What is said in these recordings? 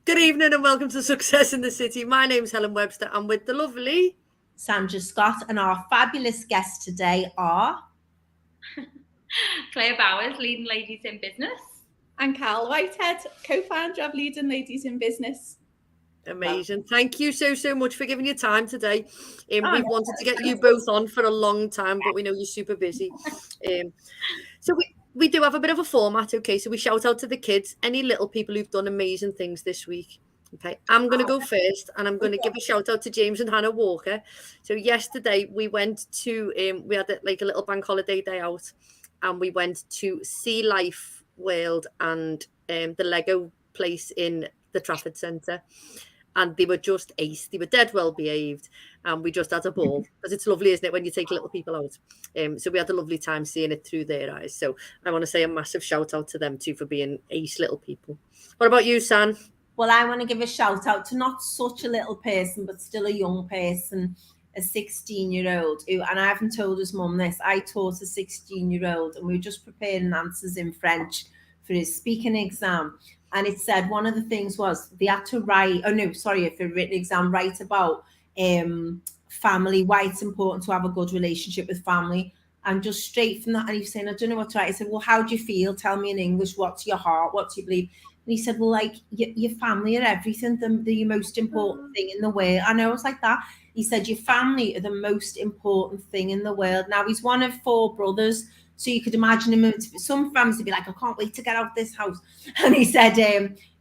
Good evening and welcome to Success in the City. My name's Helen Webster. I'm with the lovely Sandra Scott, and our fabulous guests today are Claire Bowers, Leading Ladies in Business. And Carl Whitehead, co-founder of Leading Ladies in Business. Amazing. Thank you so much for giving your time today. We've wanted to get you both on for a long time, but we know you're super busy. So we do have a bit of a format, okay? So we shout out to the kids, any little people who've done amazing things this week. Okay, I'm going to go first, and I'm going to give a shout out to James and Hannah Walker. So yesterday we went to, we had like a little bank holiday day out, and we went to Sea Life World and the Lego place in the Trafford Centre. And they were just ace. They were dead well behaved. And we just had a ball. Because it's lovely, isn't it, when you take little people out? So we had a lovely time seeing it through their eyes. So I want to say a massive shout out to them too for being ace little people. What about you, San? Well, I want to give a shout out to not such a little person, but still a young person, a 16-year-old who, and I haven't told his mum this, I taught a 16-year-old and we were just preparing answers in French for his speaking exam. And it said one of the things was they had to write, for a written exam, write about family, why it's important to have a good relationship with family. And just straight from that, and he was saying, I don't know what to write. I said, well, how do you feel? Tell me in English, what's your heart? What do you believe? And he said, well, like, your family are everything, the most important thing in the world. And I was like that. He said, your family are the most important thing in the world. Now, he's one of 4 brothers. So you could imagine him, some families would be like, I can't wait to get out of this house. And he said,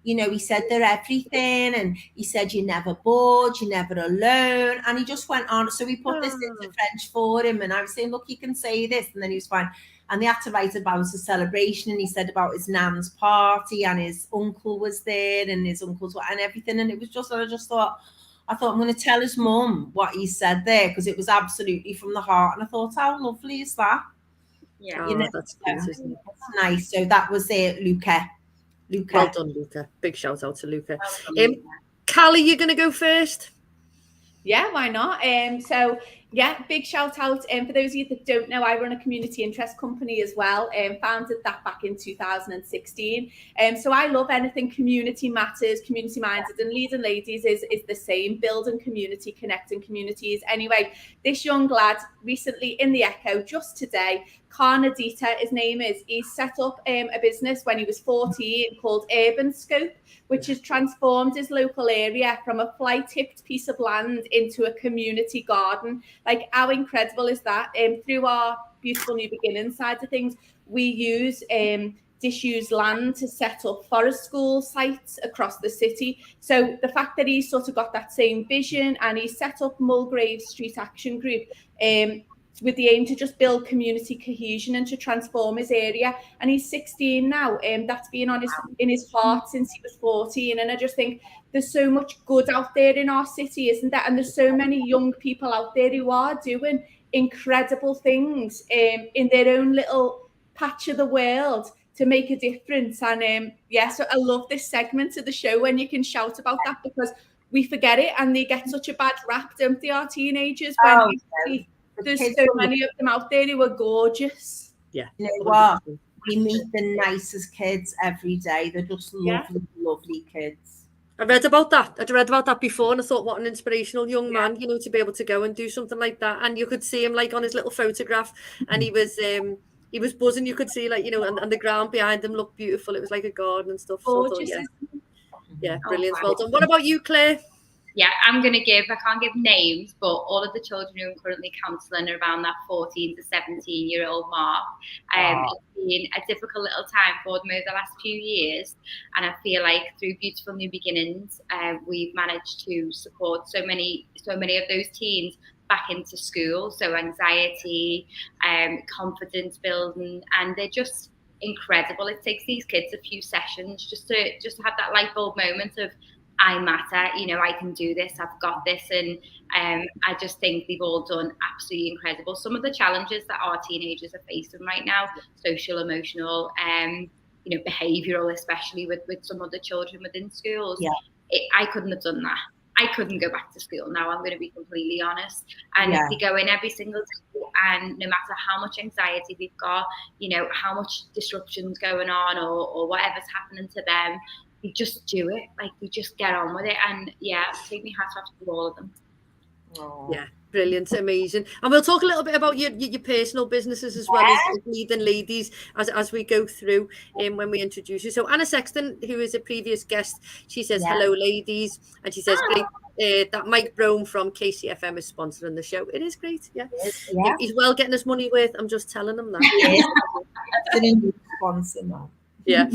he said they're everything. And he said, you're never bored, you're never alone. And he just went on. So we put this into French for him. And I was saying, look, you can say this. And then he was fine. And they had to write about the celebration. And he said about his nan's party and his uncle was there and his uncle's and everything. And it was just, I thought, I'm going to tell his mum what he said there because it was absolutely from the heart. And I thought, how lovely is that? Yeah, that's cute, isn't it? That's nice. So that was it, Luca. Well done, Luca. Big shout out to Luca. Callie, you're going to go first? Yeah, why not? Big shout out. For those of you that don't know, I run a community interest company as well. Founded that back in 2016. So I love anything community matters, community minded, and Leading Ladies is the same, building community, connecting communities. Anyway, this young lad recently in the Echo, just today, Carnadita, his name is, he set up a business when he was 14 called Urban Scope, which has transformed his local area from a fly-tipped piece of land into a community garden. Like, how incredible is that? Through our beautiful new beginnings side of things, we use disused land to set up forest school sites across the city. So the fact that he's sort of got that same vision and he set up Mulgrave Street Action Group with the aim to just build community cohesion and to transform his area. And he's 16 now. That's been in his heart since he was 14. And I just think there's so much good out there in our city, isn't there? And there's so many young people out there who are doing incredible things in their own little patch of the world to make a difference. And so I love this segment of the show when you can shout about that, because we forget it and they get such a bad rap, don't they, our teenagers, when there's so many of them out there who are gorgeous. Yeah. You know what? We meet the nicest kids every day. They're just lovely, lovely kids. I read about that before, and I thought, what an inspirational young man, to be able to go and do something like that. And you could see him like on his little photograph, and he was buzzing. You could see and the ground behind him looked beautiful. It was like a garden and stuff. Gorgeous. So brilliant. Well done. What about you, Claire? Yeah, I can't give names, but all of the children who I'm currently counselling are around that 14 to 17-year-old mark. It's been a difficult little time for them over the last few years. And I feel like through Beautiful New Beginnings, we've managed to support so many of those teens back into school. So anxiety, confidence building, and they're just incredible. It takes these kids a few sessions just to have that light bulb moment of, I matter, I can do this, I've got this. And I just think they've all done absolutely incredible. Some of the challenges that our teenagers are facing right now, social, emotional, behavioural, especially with some of the children within schools, I couldn't have done that. I couldn't go back to school now, I'm going to be completely honest. And they go in every single day, and no matter how much anxiety we've got, how much disruption's going on or whatever's happening to them, they just do it. Like, they just get on with it. And take my hat off to all of them. Oh. Yeah, brilliant, amazing. And we'll talk a little bit about your personal businesses as well as leading ladies as we go through when we introduce you. So Anna Sexton, who is a previous guest, she says, hello, ladies. And she says, great, that Mike Brome from KCFM is sponsoring the show. It is great, He's well getting his money worth. I'm just telling him that. Sponsor now. Yeah.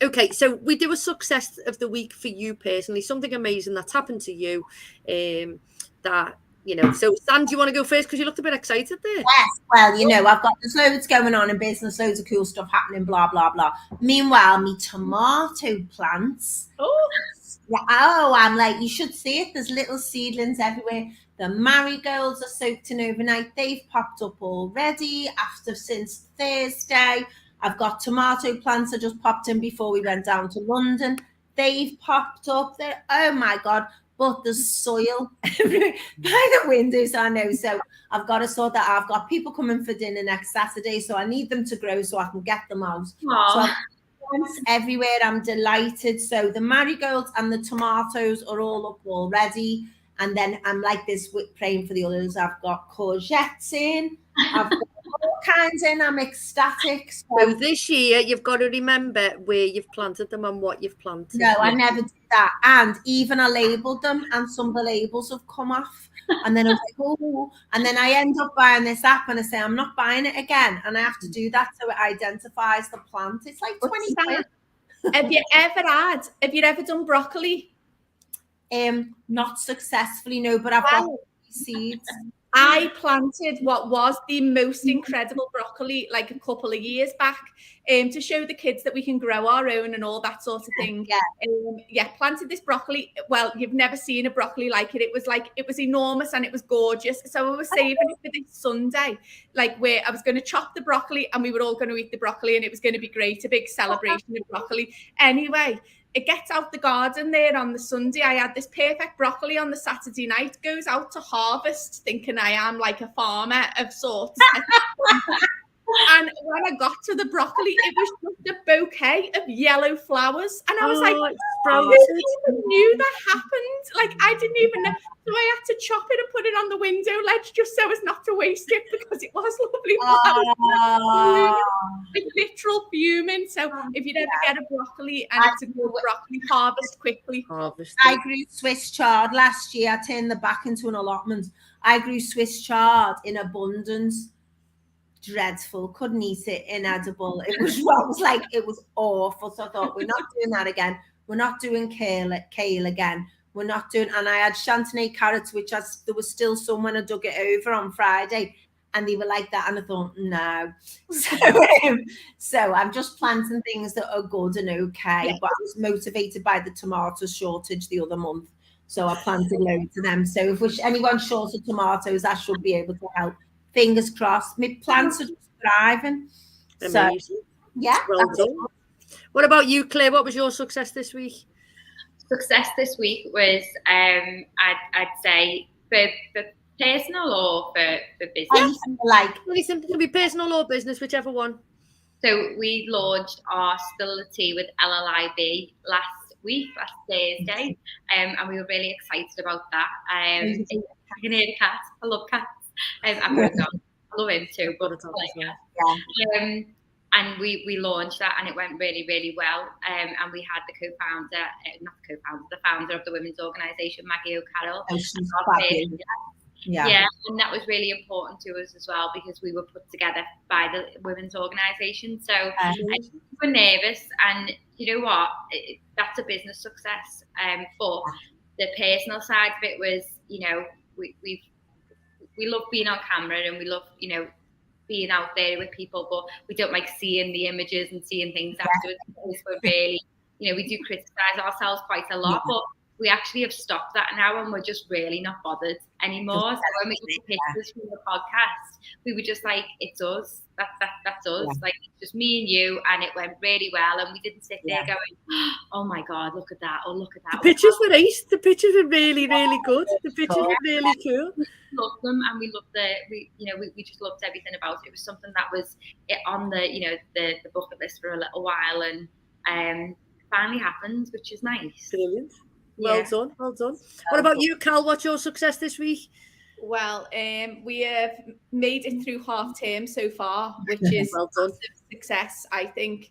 Okay, so we do a success of the week for you personally, something amazing that's happened to you. So Stan, do you want to go first? Because you looked a bit excited there. Yes, well, I've got there's loads going on in business, loads of cool stuff happening, blah, blah, blah. Meanwhile, me tomato plants. I'm like, you should see it. There's little seedlings everywhere. The marigolds are soaked in overnight. They've popped up already since Thursday. I've got tomato plants that just popped in before we went down to London. They've popped up there. Oh my God. But there's soil by the windows, I know. So I've got to sort that out. I've got people coming for dinner next Saturday, so I need them to grow so I can get them out. Aww. So I've got plants everywhere. I'm delighted. So the marigolds and the tomatoes are all up already. And then I'm like this, praying for the others. I've got courgettes in. I've got all kinds in. I'm ecstatic. So this year, you've got to remember where you've planted them and what you've planted. No, I never did that. And even I labelled them, and some of the labels have come off. And then I was like, oh. And then I end up buying this app, and I say, I'm not buying it again. And I have to do that so it identifies the plant. It's like 20 quid. Have you ever done broccoli? Not successfully, no, but I've got seeds. I planted what was the most incredible broccoli like a couple of years back to show the kids that we can grow our own and all that sort of thing. Planted this broccoli. Well, you've never seen a broccoli like it. It was enormous and it was gorgeous. So I was saving it for this Sunday, where I was going to chop the broccoli and we were all going to eat the broccoli and it was going to be great, a big celebration of broccoli. Anyway, it gets out the garden there on the Sunday. I had this perfect broccoli on the Saturday night, goes out to harvest, thinking I am like a farmer of sorts. And when I got to the broccoli, it was just a bouquet of yellow flowers. And I was I didn't even knew that happened. I didn't even know. So I had to chop it and put it on the window ledge just so as not to waste it because it was lovely flowers. Literal fuming. So if you ever get a broccoli and it's a good broccoli, harvest quickly. I grew Swiss chard last year. I turned the back into an allotment. I grew Swiss chard in abundance. Dreadful, couldn't eat it, inedible. It was awful. So I thought, we're not doing that again. We're not doing kale again. We're not doing, and I had Chantenay carrots, which there was still some when I dug it over on Friday, and they were like that, and I thought, no. So I'm just planting things that are good and okay, but I was motivated by the tomato shortage the other month, so I planted loads of them. So if anyone's short of tomatoes, I should be able to help. Fingers crossed. My plants are just thriving. Amazing. So, yeah. Well done. What about you, Claire? What was your success this week? Success this week was, I'd say, for personal or for business. Anything can be personal or business, whichever one. So we launched our Stability with LLIB last Thursday, and we were really excited about that. I can hear the cat. I love cats. I love him too, but and we launched that and it went really, really well. And we had the founder of the women's organisation, Maggie O'Carroll. And that was really important to us as well because we were put together by the women's organisation. So we were nervous, and you know what? That's a business success. But the personal side of it was, we love being on camera and we love, being out there with people, but we don't like seeing the images and seeing things afterwards. We're really, we do criticize ourselves quite a lot, but we actually have stopped that now, and we're just really not bothered anymore. So when we took pictures from the podcast, we were just like, it's us. That's us. Yeah. Like, it's just me and you, and it went really well. And we didn't sit there going, oh my God, look at that, or look at that. The pictures were ace. The pictures were really, really good. The pictures were really cool. We loved them, and we loved we just loved everything about it. It was something that was on the the bucket list for a little while, and finally happened, which is nice. Brilliant. Well done. What about you, Cal? What's your success this week? Well, we have made it through half term so far, which is well done. Success, I think,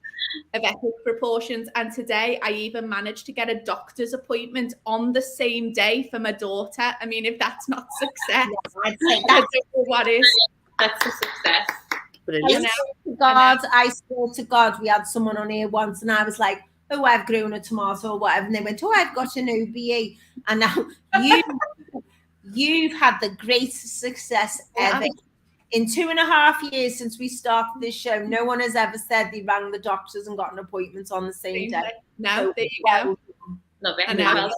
of epic proportions. And today I even managed to get a doctor's appointment on the same day for my daughter. I mean, if that's not success, I'd say I don't know what is. That's a success. Brilliant. I swear to God, we had someone on here once, and I was like, oh, I've grown a tomato or whatever. And they went, oh, I've got an OBE. And now you've had the greatest success ever. In 2.5 years since we started this show, no one has ever said they rang the doctors and got an appointment on the same day. No, there you go. Love it. And now,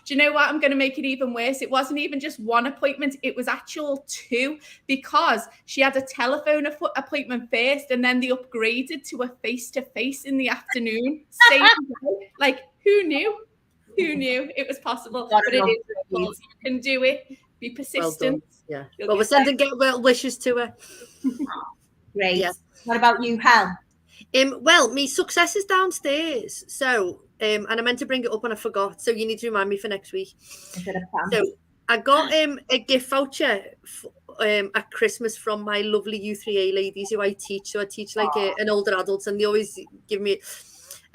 do you know what? I'm going to make it even worse. It wasn't even just one appointment. It was actual 2, because she had a telephone appointment first, and then they upgraded to a face-to-face in the afternoon. Same day. Like, who knew? Who knew it was possible? But it is possible. You can do it. Be persistent. Well, well, we're sending get well wishes to her. Great. Yeah. What about you, Hal? Well, my success is downstairs. So, and I meant to bring it up and I forgot. So you need to remind me for next week. So I got a gift voucher at Christmas from my lovely U3A ladies who I teach. So I teach like an older adults, and they always give me.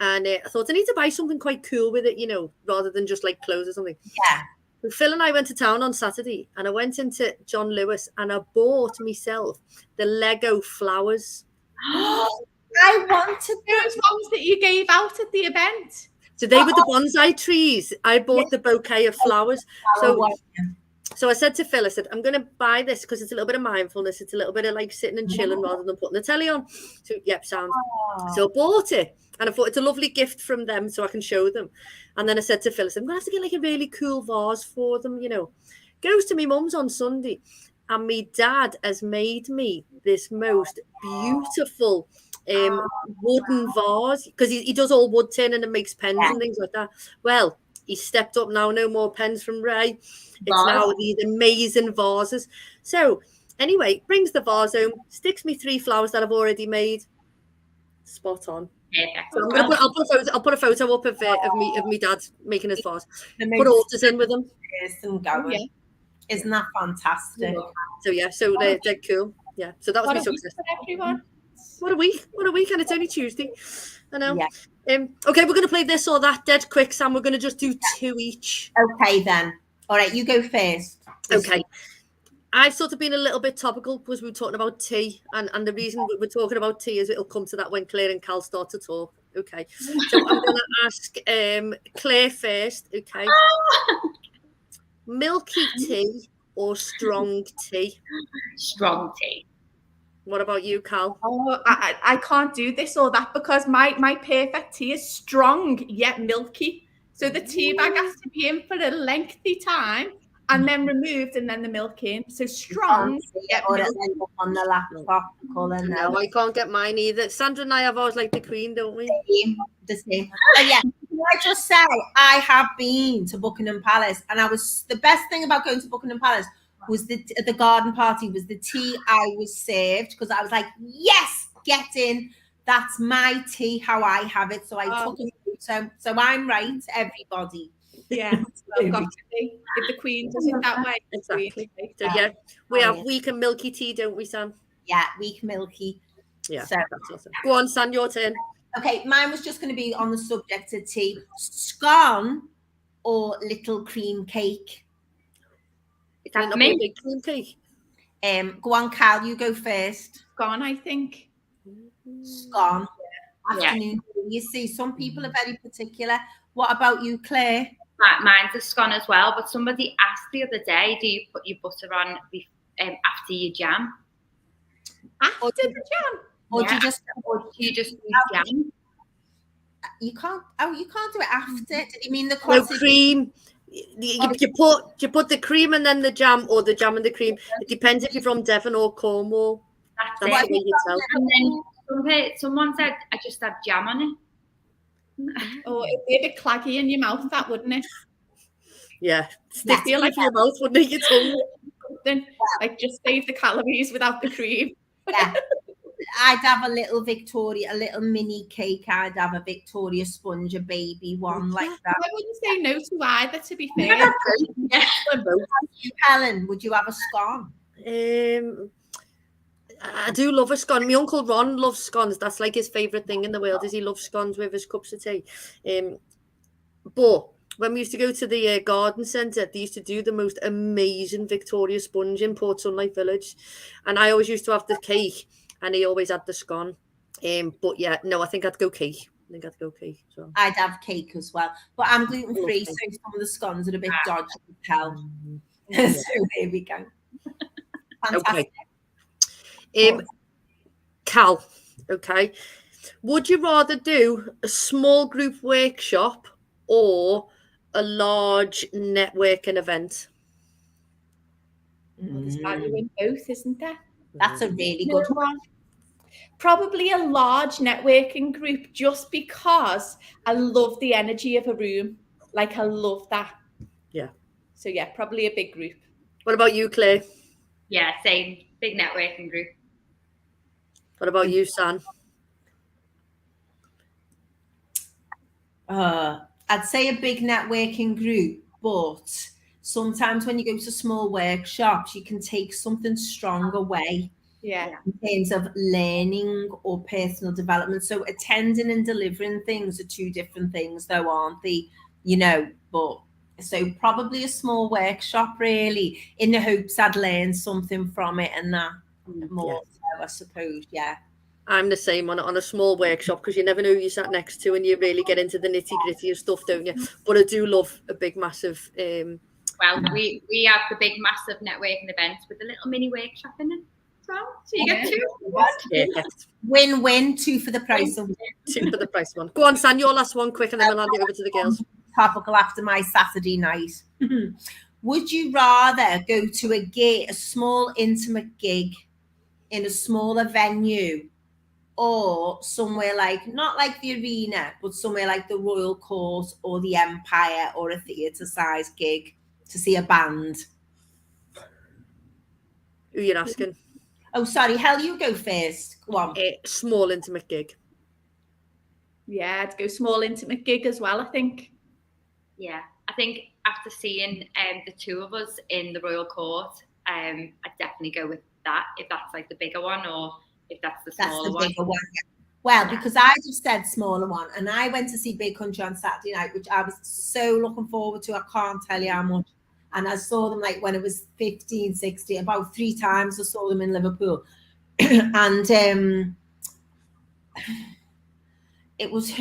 And I thought I need to buy something quite cool with it, rather than just like clothes or something. Yeah. So Phil and I went to town on Saturday, and I went into John Lewis and I bought myself the Lego flowers. I wanted those ones that you gave out at the event. So they were the bonsai trees. I bought the bouquet of flowers. So I said to Phil, I said, I'm going to buy this because it's a little bit of mindfulness. It's a little bit of like sitting and chilling rather than putting the telly on. So, yep, sound. So I bought it. And I thought it's a lovely gift from them so I can show them. And then I said to Phil, I said, I'm going to have to get like a really cool vase for them, Goes to my mum's on Sunday. And my dad has made me this most beautiful wooden vase, because he does all wood tinning and makes pens and things like that. Well, he stepped up now, no more pens from Ray. It's now these amazing vases. So anyway, brings the vase home, sticks me 3 flowers that I've already made. Spot on. So I'll put a photo up of me dad making his vase. Put altars in with them. Isn't that fantastic? So they're cool. Yeah. So that was my success. Everyone. What a week, and it's only Tuesday. I know. Yeah. Okay, we're going to play this or that dead quick, Sam. We're going to just do 2 each. Okay, then. All right, you go first. Okay. I've sort of been a little bit topical because we were talking about tea, and the reason we're talking about tea is it'll come to that when Claire and Cal start to talk. Okay. So I'm going to ask Claire first. Okay. Milky tea or strong tea? Strong tea. What about you, Cal? Oh, I can't do this or that because my perfect tea is strong yet milky. So the tea bag has to be in for a lengthy time and then removed and then the milk in. So strong yet milky. On the laptop. No, I can't get mine either. Sandra and I have ours like the Queen, don't we? The same. Yeah. Can I just say, I have been to Buckingham Palace, and the best thing about going to Buckingham Palace was the garden party was the tea I was served, because I was like, yes, get in. That's my tea, how I have it. So I took it. So I'm right, everybody. Yeah, I've got to be. If the Queen does it that way, exactly. So yeah, we have weak and milky tea, don't we, Sam? Yeah, weak milky. Yeah, so that's awesome. Go on, Sam, your turn. Okay, mine was just going to be on the subject of tea. Scone or little cream cake? Is that for me? Big cream cake. Go on, Cal, you go first. Scone, I think. Scone. Afternoon. You see, some people are very particular. What about you, Claire? Mine's a scone as well, but somebody asked the other day, do you put your butter on after your jam? After the jam? Or do you just use jam? you can't do it after. Did you mean the No cottage? cream. You put the cream and then the jam, or the jam and the cream. It depends if you're from Devon or Cornwall. That's That's it. the way you tell. And then someone said I just had jam on it. Oh, it'd be a bit claggy in your mouth, that wouldn't it? Yeah, stick feel like your mouth, wouldn't it? Your tongue. Then, like, just save the calories without the cream. Yeah. I'd have a little mini cake. I'd have a Victoria Sponge, a baby one like that. I wouldn't say no to either, to be fair. Helen, would you have a scone? I do love a scone. My uncle Ron loves scones. That's like his favourite thing in the world, is he loves scones with his cups of tea. But when we used to go to the garden centre, they used to do the most amazing Victoria Sponge in Port Sunlight Village. And I always used to have the cake, and he always had the scone. But yeah, no, I think I'd go cake. So. I'd have cake as well. But I'm gluten-free, so some of the scones are a bit dodgy to tell. Yeah. So there we go. Fantastic. Okay. Cal, okay. Would you rather do a small group workshop or a large networking event? Well, there's value in both, isn't there? That's a really good one. Probably a large networking group, just because I love the energy of a room. Like, I love that. Yeah. So yeah, probably a big group. What about you, Claire? Yeah, same. Big networking group. What about you, San? I'd say a big networking group, but sometimes when you go to small workshops, you can take something strong away. Yeah. In terms of learning or personal development. So attending and delivering things are two different things, though, aren't they? But so probably a small workshop, really, in the hopes I'd learn something from it and that more. So I suppose, yeah. I'm the same on a small workshop, because you never know who you sat next to, and you really get into the nitty-gritty of stuff, don't you? But I do love a big, massive... Well, we have the big, massive networking events with a little mini workshop in it. So you get two. Win-win, two for the price of one. Two for the price of one. Go on, San, your last one, quick, and then we'll hand it over to the girls. Topical after my Saturday night. Would you rather go to a small intimate gig in a smaller venue, or somewhere like, not like the arena, but somewhere like the Royal Court or the Empire, or a theatre-size gig to see a band? Who are you asking? Oh, sorry, Hel, you go first. Go on. A small intimate gig. Yeah, I'd go small intimate gig as well, I think. Yeah, I think after seeing the two of us in the Royal Court, I'd definitely go with that, if that's like the bigger one, or if that's the smaller one. Bigger one. Well, because I just said smaller one, and I went to see Big Country on Saturday night, which I was so looking forward to. I can't tell you how much. And I saw them like when it was 15, 16, about 3 times I saw them in Liverpool. And it was,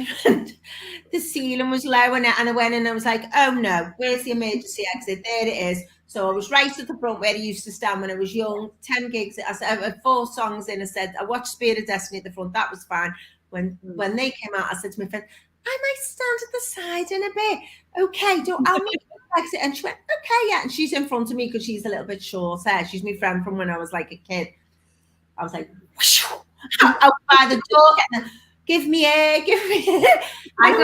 the ceiling was low, and I went in and I was like, oh no, where's the emergency exit? There it is. So I was right at the front where I used to stand when I was young. 10 gigs. I had 4 songs in. I said, I watched Spirit of Destiny at the front. That was fine. When they came out, I said to my friend, I might stand at the side in a bit. Okay, I'll make you exit. And she went, okay, yeah. And she's in front of me because she's a little bit shorter. She's my friend from when I was like a kid. I was like, whoosh, out by the door, getting give me air. I don't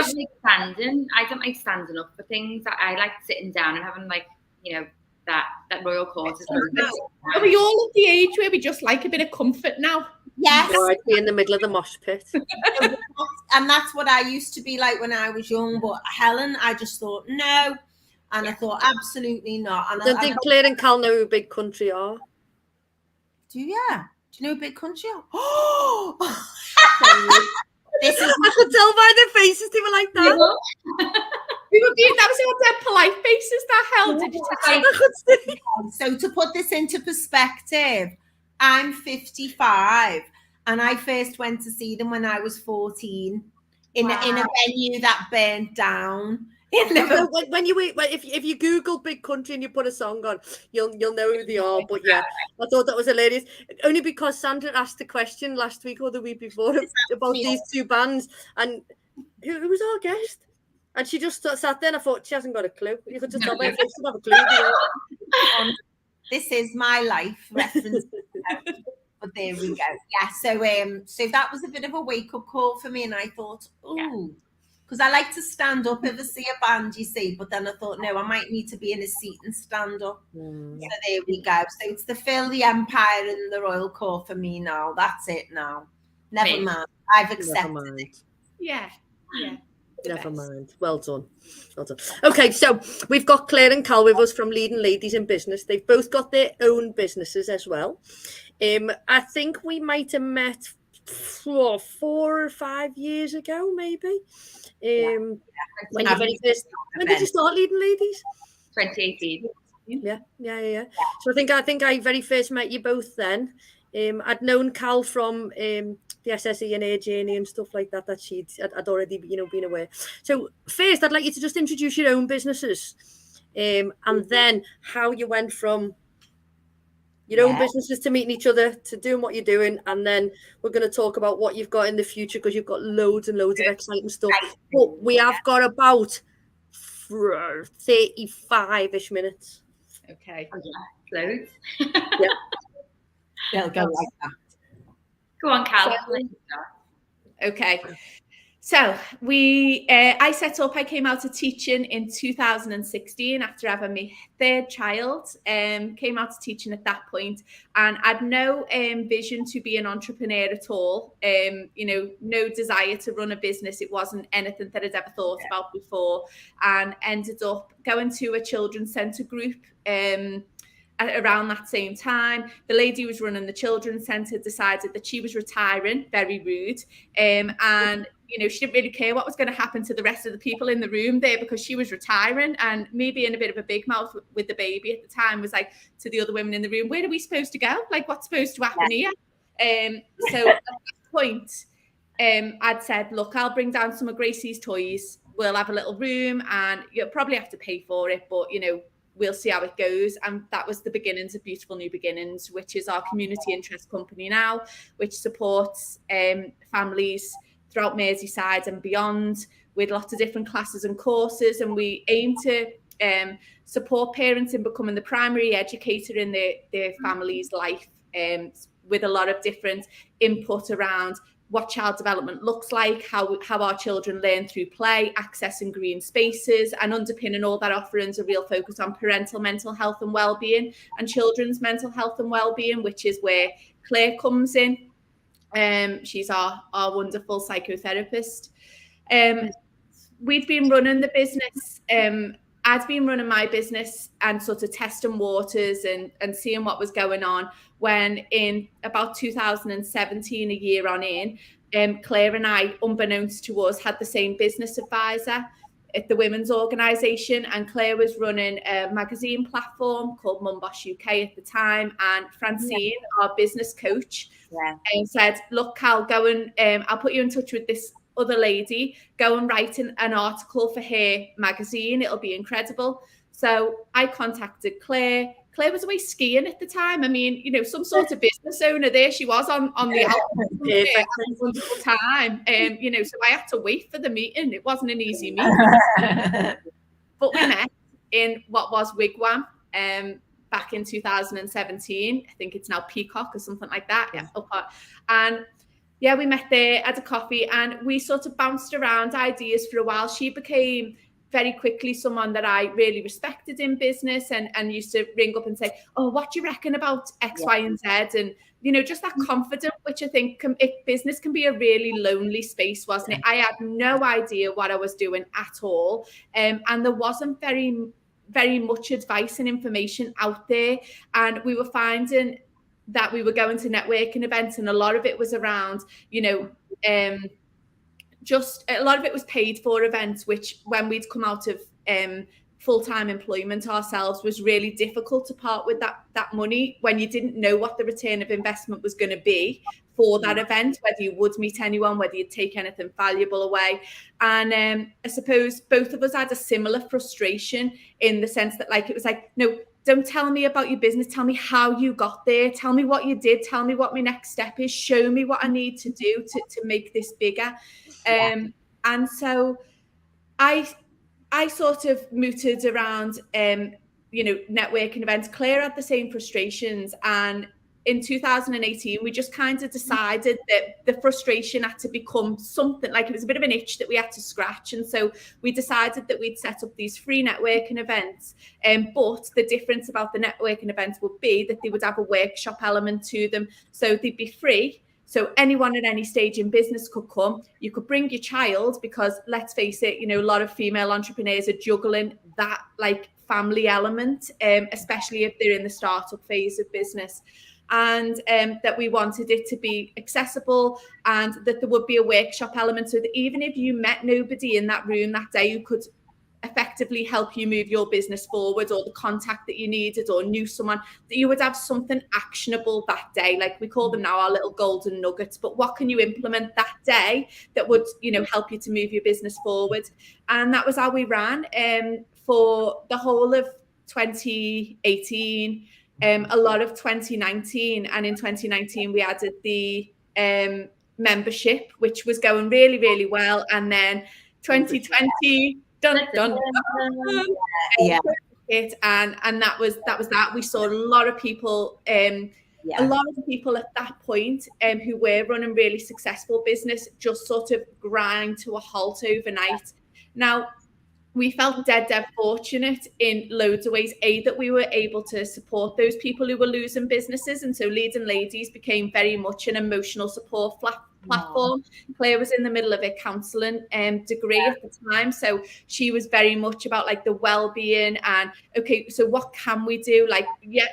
like standing up for things. I like sitting down and having, like, that Royal Court. Are we all at the age where we just like a bit of comfort now? Yes. Or I'd be in the middle of the mosh pit. And that's what I used to be like when I was young. But Helen, I just thought, no. And I thought, absolutely not. And I don't think Claire and Cal know who Big Country are. Do you? Do you know who Big Country are? Oh! I could tell by their faces they were like that. That was all dead polite faces that held. Did you So to put this into perspective, I'm 55, and I first went to see them when I was 14 in a venue that burnt down. If you Google Big Country and you put a song on, you'll know who they are. But yeah, I thought that was hilarious. Only because Sandra asked the question last week or the week before about these two bands, and who was our guest? And she just sat there and I thought, she hasn't got a clue. You could just tell by her face, she doesn't have a clue. This is my life reference. But there we go. Yeah, so that was a bit of a wake-up call for me, and I thought, ooh, because I like to stand up if I see a band, you see, but then I thought, no, I might need to be in a seat and stand up. So there we go. So it's the Phil, the Empire, and the Royal Court for me now. That's it now. Never mind. I've accepted it. Yeah. Never mind. Well done. Okay, so we've got Claire and Cal with us from Leading Ladies in Business. They've both got their own businesses as well. I think we might have met 4 or 5 years ago, maybe. When did you start Leading Ladies? 2018. Yeah. So I think I very first met you both then. I'd known Cal from the SSE and her journey and stuff like that I'd already been aware. So first, I'd like you to just introduce your own businesses, and then how you went from your own businesses to meeting each other to doing what you're doing, and then we're going to talk about what you've got in the future, because you've got loads and loads of exciting stuff. But we have got about 35-ish minutes. Okay. Loads. They'll go like that. Go on, Cal. Okay. So I came out of teaching in 2016 after having my 3rd child. Came out of teaching at that point, and I'd no vision to be an entrepreneur at all. No desire to run a business. It wasn't anything that I'd ever thought about before, and ended up going to a children's centre group around that same time. The lady who was running the children's centre decided that she was retiring, very rude, and she didn't really care what was going to happen to the rest of the people in the room there, because she was retiring. And me being a bit of a big mouth with the baby at the time was like to the other women in the room, where are we supposed to go? Like, what's supposed to happen here? So at that point, I'd said, look, I'll bring down some of Gracie's toys. We'll have a little room, and you'll probably have to pay for it, but we'll see how it goes. And that was the beginnings of Beautiful New Beginnings, which is our community interest company now, which supports families throughout Merseyside and beyond with lots of different classes and courses. And we aim to support parents in becoming the primary educator in their family's life, with a lot of different input around what child development looks like, how our children learn through play, accessing green spaces, and underpinning all that offerings a real focus on parental mental health and well-being and children's mental health and well-being, which is where Claire comes in. She's our wonderful psychotherapist. We've been running the business. I'd been running my business and sort of testing waters and seeing what was going on, when in about 2017, a year on in, Claire and I, unbeknownst to us, had the same business advisor at the women's organisation, and Claire was running a magazine platform called Mum Boss UK at the time, and Francine, our business coach, said, look, Cal, go and I'll put you in touch with this other lady, go and write an article for her magazine, it'll be incredible. So I contacted Claire. Claire was away skiing at the time. I mean, some sort of business owner. There she was on the Alps. Having a wonderful time. So I had to wait for the meeting. It wasn't an easy meeting. But we met in what was Wigwam back in 2017. I think it's now Peacock or something like that. And we met there, had a coffee, and we sort of bounced around ideas for a while. She became very quickly someone that I really respected in business, and used to ring up and say, oh, what do you reckon about X, Y, and Z? And, just that confidence, which I think business can be a really lonely space, wasn't it? I had no idea what I was doing at all. And there wasn't very, very much advice and information out there. And we were finding that we were going to networking events, and a lot of it was around, just a lot of it was paid for events, which when we'd come out of full-time employment ourselves was really difficult to part with that money when you didn't know what the return of investment was going to be for that event, whether you would meet anyone, whether you'd take anything valuable away. And I suppose both of us had a similar frustration in the sense that it was like, no, don't tell me about your business. Tell me how you got there. Tell me what you did. Tell me what my next step is. Show me what I need to do to make this bigger. And so I sort of mooted around, networking events. Claire had the same frustrations, and in 2018, we just kind of decided that the frustration had to become something, like it was a bit of an itch that we had to scratch. And so we decided that we'd set up these free networking events. But the difference about the networking events would be that they would have a workshop element to them. So they'd be free. So anyone at any stage in business could come. You could bring your child, because let's face it, a lot of female entrepreneurs are juggling that like family element, especially if they're in the startup phase of business. And that we wanted it to be accessible, and that there would be a workshop element, so that even if you met nobody in that room that day who could effectively help you move your business forward, or the contact that you needed, or knew someone, that you would have something actionable that day. Like we call them now our little golden nuggets. But what can you implement that day that would, help you to move your business forward? And that was how we ran for the whole of 2018. A lot of 2019, and in 2019 we added the membership, which was going really, really well. And then 2020, and that was that. We saw a lot of people, a lot of people at that point who were running really successful business just sort of grind to a halt overnight. Now, we felt dead fortunate in loads of ways. That we were able to support those people who were losing businesses. And so Leading Ladies became very much an emotional support platform. Claire was in the middle of a counselling degree at the time. So she was very much about like the well-being and, okay, so what can we do? Like,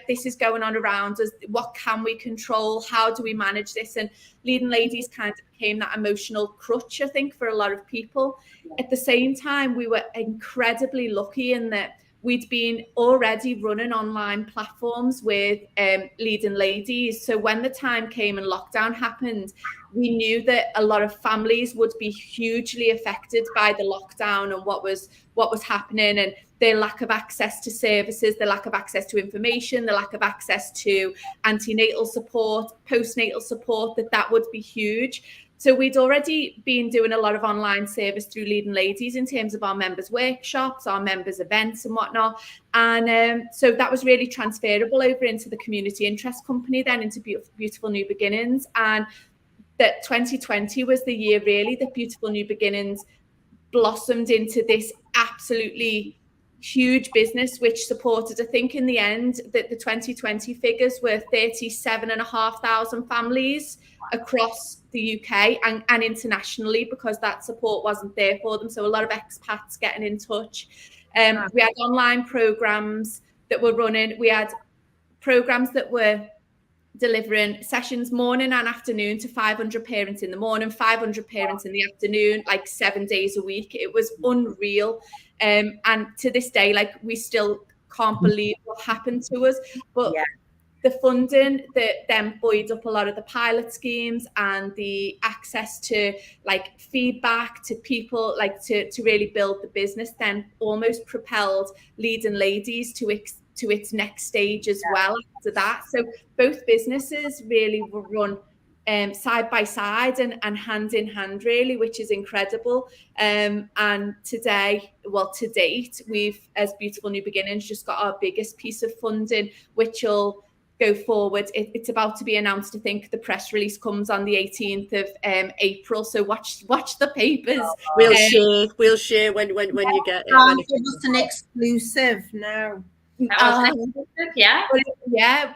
this is going on around us. What can we control? How do we manage this? And Leading Ladies kind of became that emotional crutch, I think, for a lot of people. At the same time, we were incredibly lucky in that we'd been already running online platforms with Leading Ladies. So when the time came and lockdown happened, we knew that a lot of families would be hugely affected by the lockdown and what was happening, and their lack of access to services, the lack of access to information, the lack of access to antenatal support, postnatal support, that would be huge. So we'd already been doing a lot of online service through Leading Ladies in terms of our members' workshops, our members' events and whatnot. And so that was really transferable over into the community interest company, then into Beautiful New Beginnings. And that 2020 was the year really that Beautiful New Beginnings blossomed into this absolutely huge business, which supported, I think in the end, that the 2020 figures were 37,500 families across the UK and internationally, because that support wasn't there for them. So a lot of expats getting in touch. We had online programs that were running. We had programs that were delivering sessions morning and afternoon to 500 parents in the morning, 500 parents in the afternoon, like 7 days a week. It was unreal. And to this day, like, we still can't believe what happened to us. But the funding that then buoyed up a lot of the pilot schemes, and the access to like feedback to people, like to really build the business, then almost propelled Leading Ladies to its next stage as well after that. So both businesses really were run side by side and hand in hand, really, which is incredible. And to date, we've, as Beautiful New Beginnings, just got our biggest piece of funding, which will go forward. It's about to be announced. I think the press release comes on the 18th of April. So watch the papers. We'll share when you get it. Give us an exclusive now.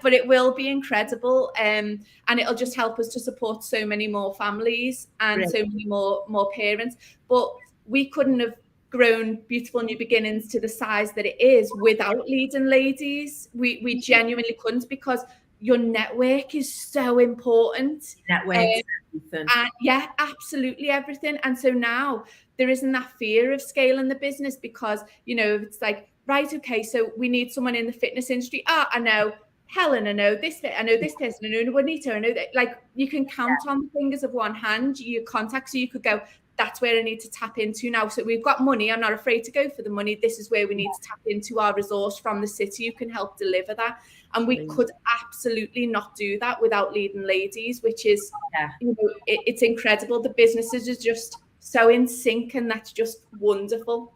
But it will be incredible, and it'll just help us to support so many more families and so many more parents. But we couldn't have grown Beautiful New Beginnings to the size that it is without Leading Ladies. We genuinely couldn't, because your network is so important. Everything. Absolutely everything. And so now there isn't that fear of scaling the business, because it's like, right, okay, so we need someone in the fitness industry. I know Helen, I know this person, I know Juanita, I know that. Like, you can count on the fingers of one hand your contacts, so you could go, that's where I need to tap into now. So we've got money. I'm not afraid to go for the money. This is where we need to tap into our resource from the city who can help deliver that. And we could absolutely not do that without Leading Ladies, which is, it's incredible. The businesses are just so in sync, and that's just wonderful.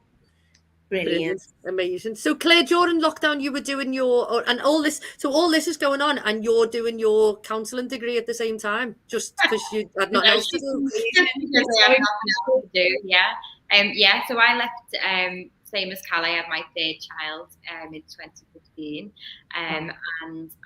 Brilliant. Amazing. So Claire, during lockdown you were doing and all this is going on and you're doing your counselling degree at the same time, just because you had nothing else to do. So I left same as Cal. I had my third child in 2015, and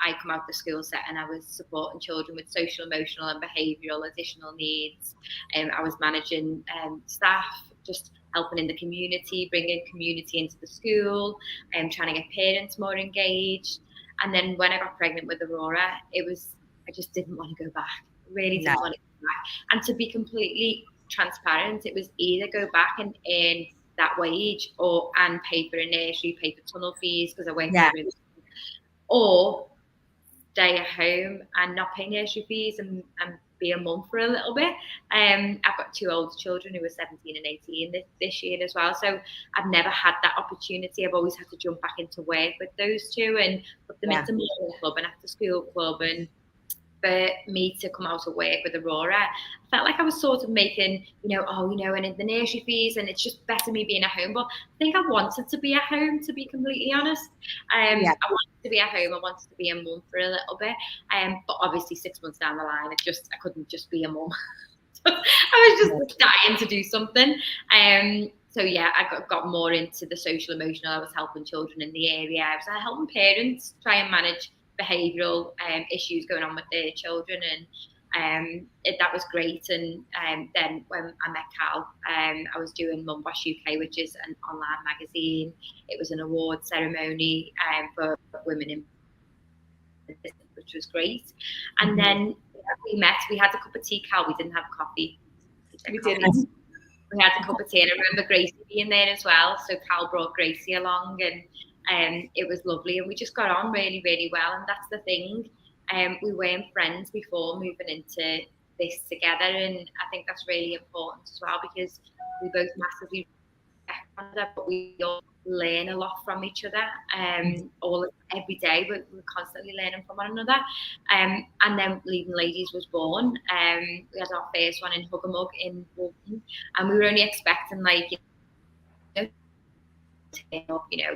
I come out the school set and I was supporting children with social, emotional and behavioural additional needs. I was managing staff, just helping in the community, bringing community into the school, and trying to get parents more engaged. And then when I got pregnant with Aurora, I just didn't want to go back. Really didn't want to go back. And to be completely transparent, it was either go back and earn that wage and pay for a nursery, pay for tunnel fees because I worked with, or stay at home and not pay nursery fees and be a mum for a little bit. I've got 2 older children who are 17 and 18 this year as well. So I've never had that opportunity. I've always had to jump back into work with those two and put them into morning club and after school club. And for me to come out of work with Aurora, I felt like I was sort of making, and in the nursery fees, and it's just better me being at home. But I think I wanted to be at home, to be completely honest. I wanted to be at home. I wanted to be a mum for a little bit. But obviously 6 months down the line, I couldn't just be a mum. I was just dying to do something. So I got more into the social emotional. I was helping children in the area. I was helping parents try and manage behavioural issues going on with their children, and that was great. And then when I met Cal, I was doing Mum Boss UK, which is an online magazine. It was an award ceremony for women in business, which was great. And then we met. We had a cup of tea, Cal. We didn't have coffee. We didn't. We had a cup of tea, and I remember Gracie being there as well. So Cal brought Gracie along, and it was lovely, and we just got on really, really well. And that's the thing. We weren't friends before moving into this together, and I think that's really important as well because we both massively respect, but we all learn a lot from each other. Every day, we're constantly learning from one another. And then Leading Ladies was born. We had our first one in Huggermug in Walton, and we were only expecting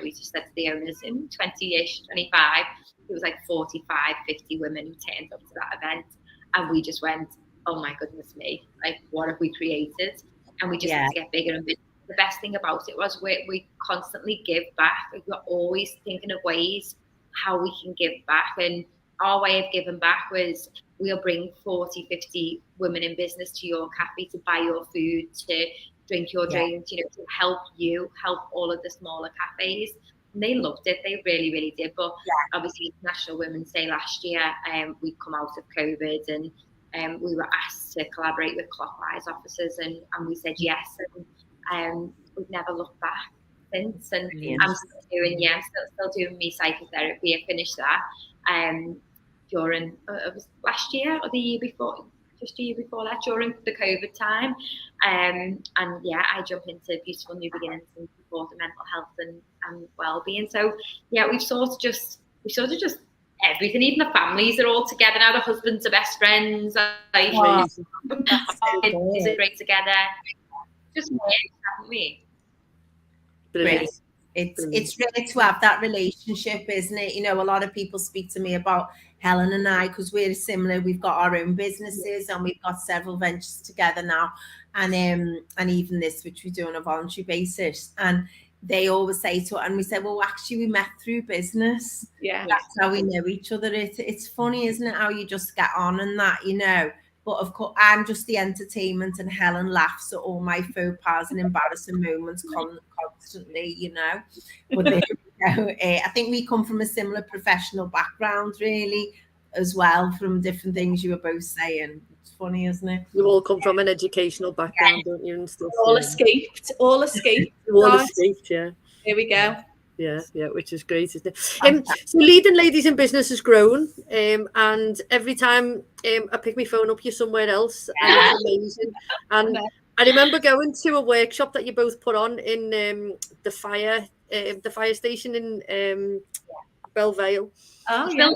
we just said to the owners in 20-ish, 25, it was like 45, 50 women who turned up to that event. And we just went, oh my goodness me, like what have we created? And we just had to get bigger and bigger. The best thing about it was we constantly give back. Like we're always thinking of ways how we can give back. And our way of giving back was we'll bring 40, 50 women in business to your cafe to buy your food, to drink your drinks, to help all of the smaller cafes. And they loved it. They really, really did. But obviously, National Women's Day last year, we'd come out of COVID and we were asked to collaborate with Clockwise officers, and we said yes. And we've never looked back since. And I'm still doing me psychotherapy. I finished that during it was last year or the year before. Just a year before that, during the COVID time, and I jump into Beautiful New Beginnings and support mental health and well-being. So we've sort of just everything. Even the families are all together now. The husbands are best friends. Kids are great together. Just haven't we? Brilliant. It's really to have that relationship, isn't it? A lot of people speak to me about Helen and I because we're similar. We've got our own businesses and we've got several ventures together now, and even this, which we do on a voluntary basis. And they always say to, and we say, well, actually, we met through business. Yeah, that's how we know each other. It's funny, isn't it? How you just get on and that, But of course, I'm just the entertainment, and Helen laughs at all my faux pas and embarrassing moments constantly, But there we go. I think we come from a similar professional background, really, as well, from different things you were both saying. It's funny, isn't it? You all come from an educational background, don't you? And stuff. All escaped. All escaped, yeah. Here we go. Yeah, which is great, isn't it? So Leading Ladies in Business has grown, and every time I pick my phone up, you're somewhere else, and it's amazing. And I remember going to a workshop that you both put on in the fire station in Belvale. Oh, yeah.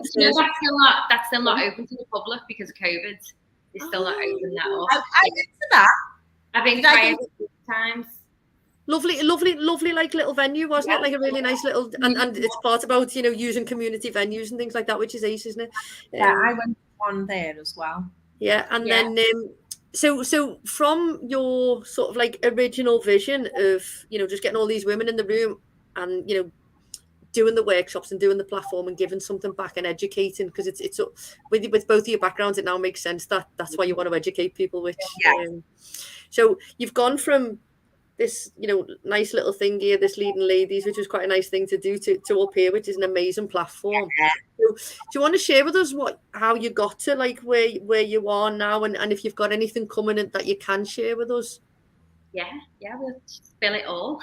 That's still not open to the public because of COVID. It's still not open now. I went to that. I've been quiet times. Lovely, like little venue, wasn't it? Like a really nice little, and it's part about, you know, using community venues and things like that, which is ace, isn't it? Yeah, I went on there as well. Yeah, and then so from your sort of like original vision of, you know, just getting all these women in the room and, you know, doing the workshops and doing the platform and giving something back and educating, because it's with both of your backgrounds, it now makes sense that that's why you want to educate people, which so you've gone from this, you know, nice little thing here, this Leading Ladies, which was quite a nice thing to do, to up here, which is an amazing platform. So, do you want to share with us how you got to like where you are now, and if you've got anything coming in that you can share with us? Yeah, we'll spill it all.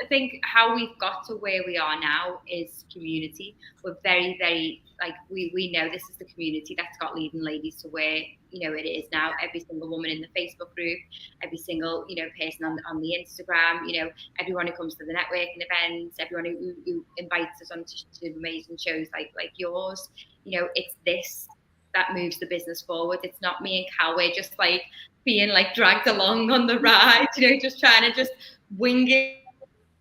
I think how we've got to where we are now is community. We're very, very, like, we know this is the community that's got Leading Ladies to where, you know, it is now. Every single woman in the Facebook group, every single, you know, person on the Instagram, you know, everyone who comes to the networking events, everyone who invites us on to amazing shows like yours, you know, it's this that moves the business forward. It's not me and Cal, we're just like being like dragged along on the ride, you know, just trying to just wing it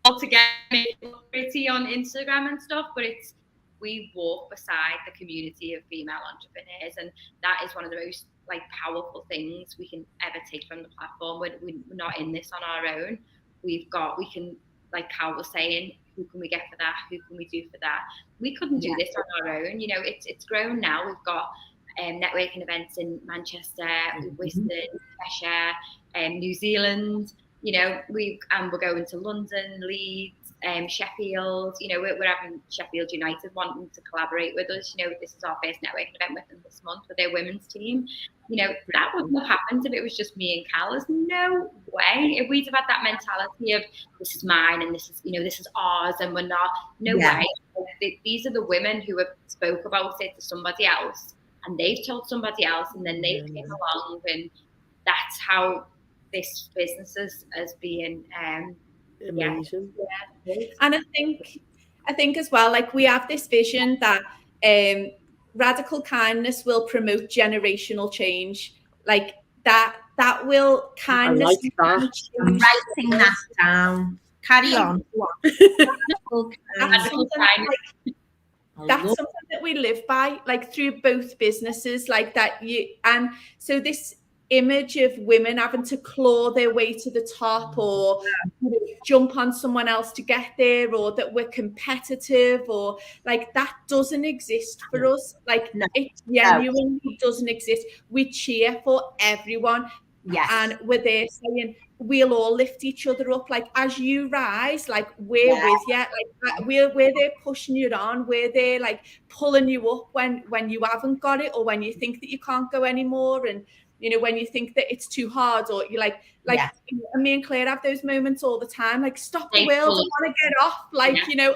all together, make it look pretty on Instagram and stuff, but we walk beside the community of female entrepreneurs, and that is one of the most like powerful things we can ever take from the platform. We're not in this on our own. We can, like Cal was saying, who can we get for that? Who can we do for that? We couldn't do this on our own. You know, it's grown now. We've got networking events in Manchester, Western, Cheshire, New Zealand. You know, we're going to London, Leeds, Sheffield. You know, we're having Sheffield United wanting to collaborate with us. You know, this is our first networking event with them this month with their women's team. You know, that wouldn't have happened if it was just me and Cal. There's no way. If we'd have had that mentality of this is mine and this is, you know, this is ours and we're not, way. These are the women who have spoke about it to somebody else, and they've told somebody else, and then they've came along, and that's how this business has been amazing. And I think as well, like, we have this vision that radical kindness will promote generational change, like that will kindness. I like that. I'm writing that down. Carry on. That's something that we live by, like through both businesses, like that. And so this image of women having to claw their way to the top, or jump on someone else to get there, or that we're competitive, or like that doesn't exist for us. Like, it genuinely doesn't exist. We cheer for everyone. Yes. And we're there saying we'll all lift each other up. Like, as you rise, like, we're with you. Like, we're there pushing you on. We're there like pulling you up when you haven't got it, or when you think that you can't go anymore, and you know, when you think that it's too hard, or you're like and me and Claire have those moments all the time, like, stop the wheels, I want to get off, like, you know,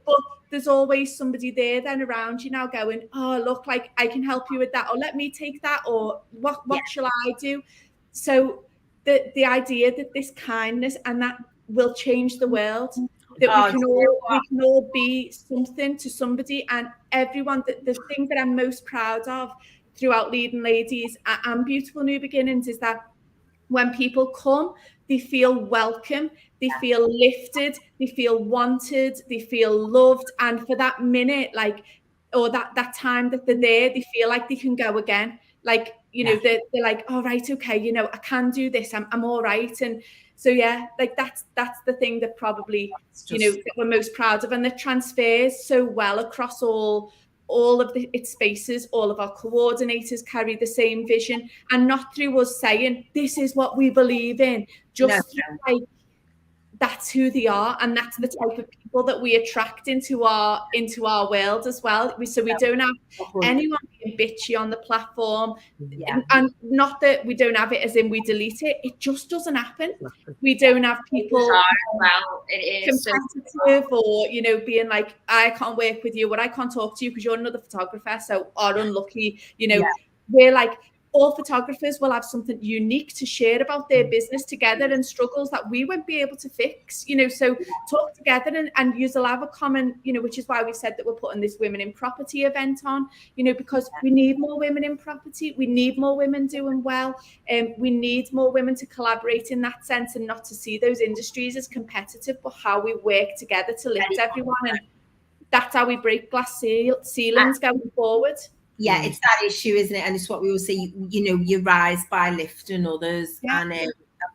but there's always somebody there then around you now going, oh, look, like, I can help you with that, or let me take that, or what shall I do? So the idea that this kindness and that will change the world, that we can all be something to somebody, and everyone. The thing that I'm most proud of throughout Leading Ladies and Beautiful New Beginnings is that when people come, they feel welcome, they feel lifted, they feel wanted, they feel loved, and for that minute, like, or that time that they're there, they feel like they can go again. Like, you know, they're like, oh, right, okay, you know, I can do this, I'm all right. And so, like, that's the thing that probably, you know, that we're most proud of, and that transfers so well across all of its spaces. All of our coordinators carry the same vision, and not through us saying this is what we believe in, just through, like, that's who they are, and that's the type of people that we attract into our world as well. So we don't have anyone being bitchy on the platform, and not that we don't have it as in we delete it. It just doesn't happen. We don't have people it is competitive, or, you know, being like, I can't work with you, or I can't talk to you because you're another photographer, so are unlucky. You know, we're like, all photographers will have something unique to share about their business together and struggles that we won't be able to fix, so talk together and you'll have a common, which is why we said that we're putting this Women in Property event on, because we need more women in property, we need more women doing well, and we need more women to collaborate in that sense and not to see those industries as competitive, but how we work together to lift everyone, and that's how we break glass ceilings going forward. Yeah, it's that issue, isn't it? And it's what we will say, you rise by lifting others. Yeah. And I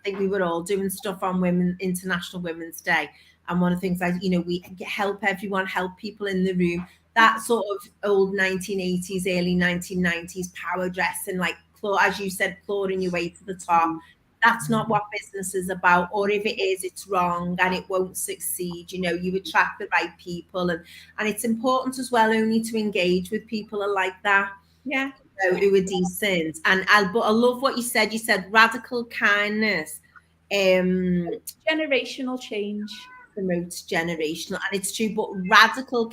think we were all doing stuff on International Women's Day. And one of the things we help everyone, help people in the room. That sort of old 1980s, early 1990s power dressing, like, as you said, clawing your way to the top. That's not what business is about. Or if it is, it's wrong and it won't succeed. You attract the right people. And it's important as well only to engage with people like that. Yeah. Who are decent. But I love what you said. You said radical kindness. Generational change. Promotes generational. And it's true. But radical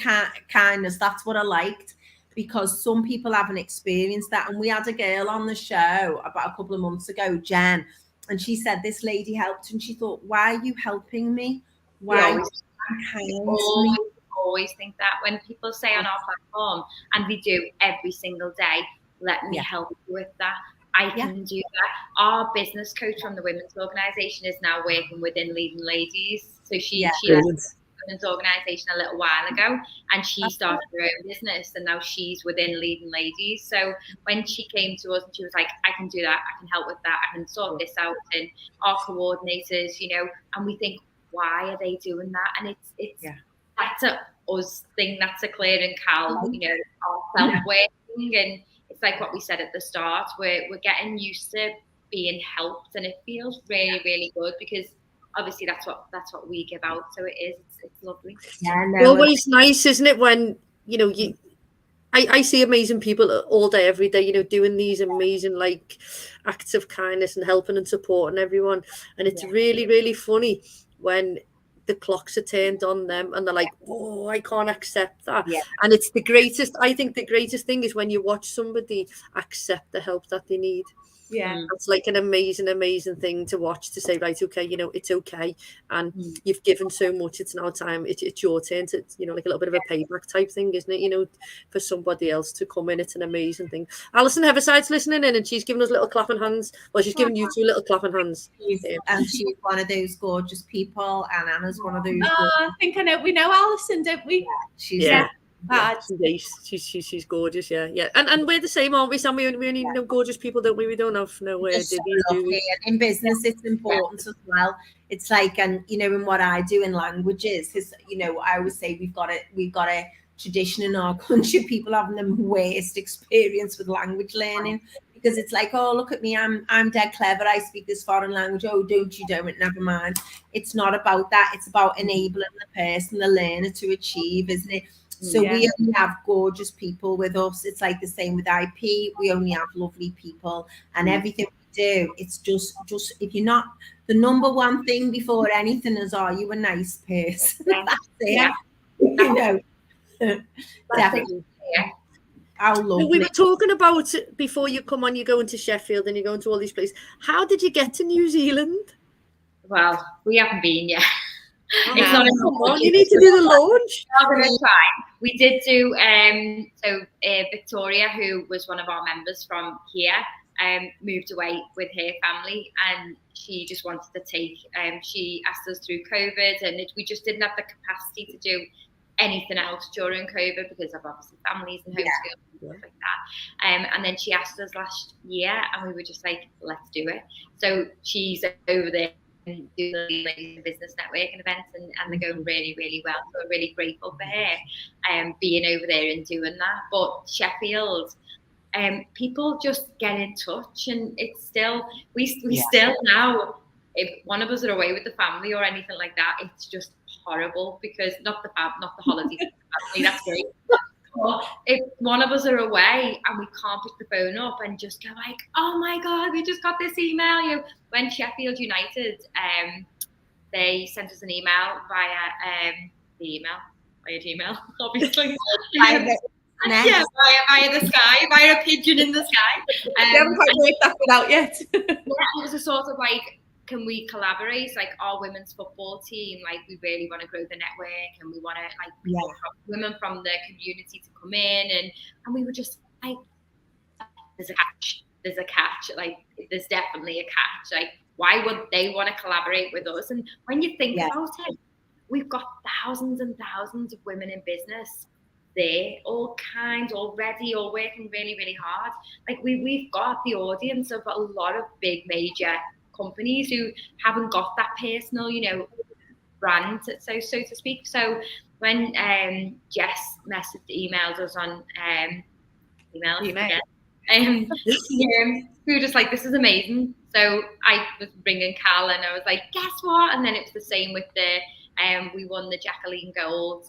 kindness, that's what I liked. Because some people haven't experienced that. And we had a girl on the show about a couple of months ago, Jen. And she said this lady helped, and she thought, "Why are you helping me? Why?" Always think that when people say on our platform, and we do every single day, "Let me help you with that. I can do that." Our business coach from the women's organisation is now working within Leading Ladies, so she women's organisation a little while ago, and she started her own business, and now she's within Leading Ladies. So when she came to us and she was like, "I can do that, I can help with that, I can sort this out," and our coordinators, and we think, why are they doing that? And it's that's a us thing, that's a Claire and Cal, our self-working, and it's like what we said at the start, we're getting used to being helped, and it feels really, really good, because obviously that's what we give out, so it's lovely. Always nice, isn't it, when I see amazing people all day, every day, doing these amazing acts of kindness and helping and supporting everyone, and it's really, really funny when the clocks are turned on them and they're like, "Oh, I can't accept that." And it's I think the greatest thing is when you watch somebody accept the help that they need. It's like an amazing thing to watch, to say, right, okay, it's okay, and you've given so much, it's now time, it's your turn to, like a little bit of a payback type thing, isn't it, for somebody else to come in. It's an amazing thing. Alison Heverside's listening in, and she's giving us little clapping hands. Well, she's giving you two little clapping hands. And she's one of those gorgeous people, and Anna's one of those I think we know Alison, don't we? She's she's gorgeous, and we're the same, aren't we, Sam? We only know gorgeous people, don't we? We don't have nowhere to be. In business, it's important as well. It's like, and in what I do in languages, because I always say we've got a tradition in our country, people having the worst experience with language learning, because it's like, "Oh, look at me, I'm dead clever, I speak this foreign language. Oh, don't, never mind." It's not about that. It's about enabling the person, the learner, to achieve, isn't it? So we only have gorgeous people with us. It's like the same with IP. We only have lovely people, and everything we do, it's just if you're not, the number one thing before anything is, are you a nice person? That's it. Definitely. How lovely. We were talking about before you come on, you're going to Sheffield and you're going to all these places. How did you get to New Zealand? Well, we haven't been yet. It's not you need to do the launch. We did do Victoria, who was one of our members from here, moved away with her family, and she just wanted to take, she asked us through COVID, and we just didn't have the capacity to do anything else during COVID because of obviously families and homeschooling and stuff like that. And then she asked us last year, and we were just like, let's do it. So she's over there and do the business networking events, and they're going really, really well. So we're really grateful for her being over there and doing that. But Sheffield, people just get in touch, and it's still we still now, if one of us are away with the family or anything like that, it's just horrible, because not the holidays, that's great. But if one of us are away and we can't pick the phone up and just go like, "Oh my God, we just got this email." When Sheffield United, they sent us an email via Gmail, obviously. Next. Yeah, via the sky, via a pigeon in the sky. We haven't quite worked that one out yet. Yeah, it was a sort of like, can we collaborate? Like our women's football team, like we really want to grow the network, and we want to like people women from the community to come in, and we were just like, there's a catch, like there's definitely a catch. Like why would they want to collaborate with us? And when you think about it, we've got thousands and thousands of women in business there, all kinds, already, all working really, really hard. Like we've got the audience of a lot of big major companies who haven't got that personal, brand, so to speak. So when Jess emailed us on email. We were just like, this is amazing. So I was ringing Cal and I was like, guess what? And then it's the same with the we won the Jacqueline Gold.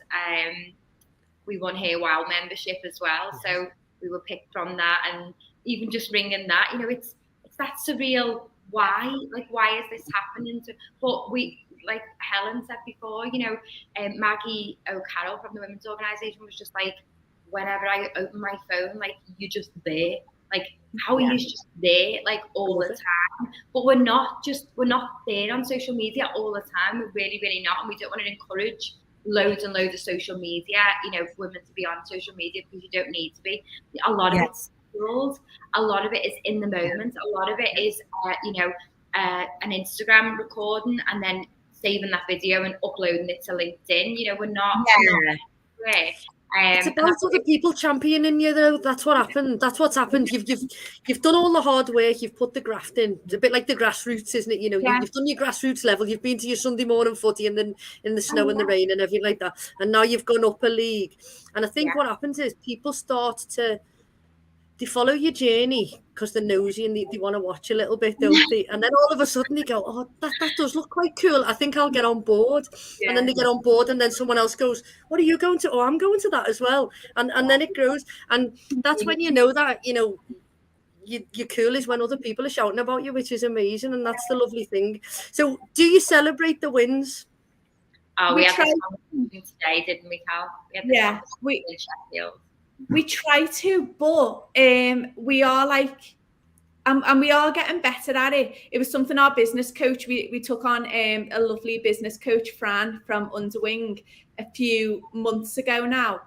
We won Hair Wow membership as well. So we were picked from that, and even just ringing that, it's that surreal. Why? Like, why is this happening? But we, like Helen said before, Maggie O'Carroll from the Women's Organisation was just like, whenever I open my phone, like you're just there. Like how are you just there, like all the time? But we're not there on social media all the time. We're really, really not, and we don't want to encourage loads and loads of social media, women to be on social media, because you don't need to be. A lot of it's scheduled. A lot of it is in the moment. A lot of it is, an Instagram recording and then saving that video and uploading it to LinkedIn. We're not. It's about other people championing you, though. That's what happened. That's what's happened. You've done all the hard work. You've put the graft in. It's a bit like the grassroots, isn't it? You've done your grassroots level. You've been to your Sunday morning footy and then in the snow and the rain and everything like that. And now you've gone up a league. And I think what happens is people start to follow your journey because they're nosy and they want to watch a little bit, don't they? And then all of a sudden they go, oh, that does look quite cool. I think I'll get on board. Yeah. And then they get on board, and then someone else goes, what are you going to? Oh, I'm going to that as well. And then it grows. And that's when you know that, you're cool, is when other people are shouting about you, which is amazing. And that's the lovely thing. So do you celebrate the wins? Oh, we had this conversation today, didn't we, Cal? We had this conversation in Sheffield. We try to, but we are like, and we are getting better at it. It was something our business coach, we took on a lovely business coach, Fran, from Underwing a few months ago now.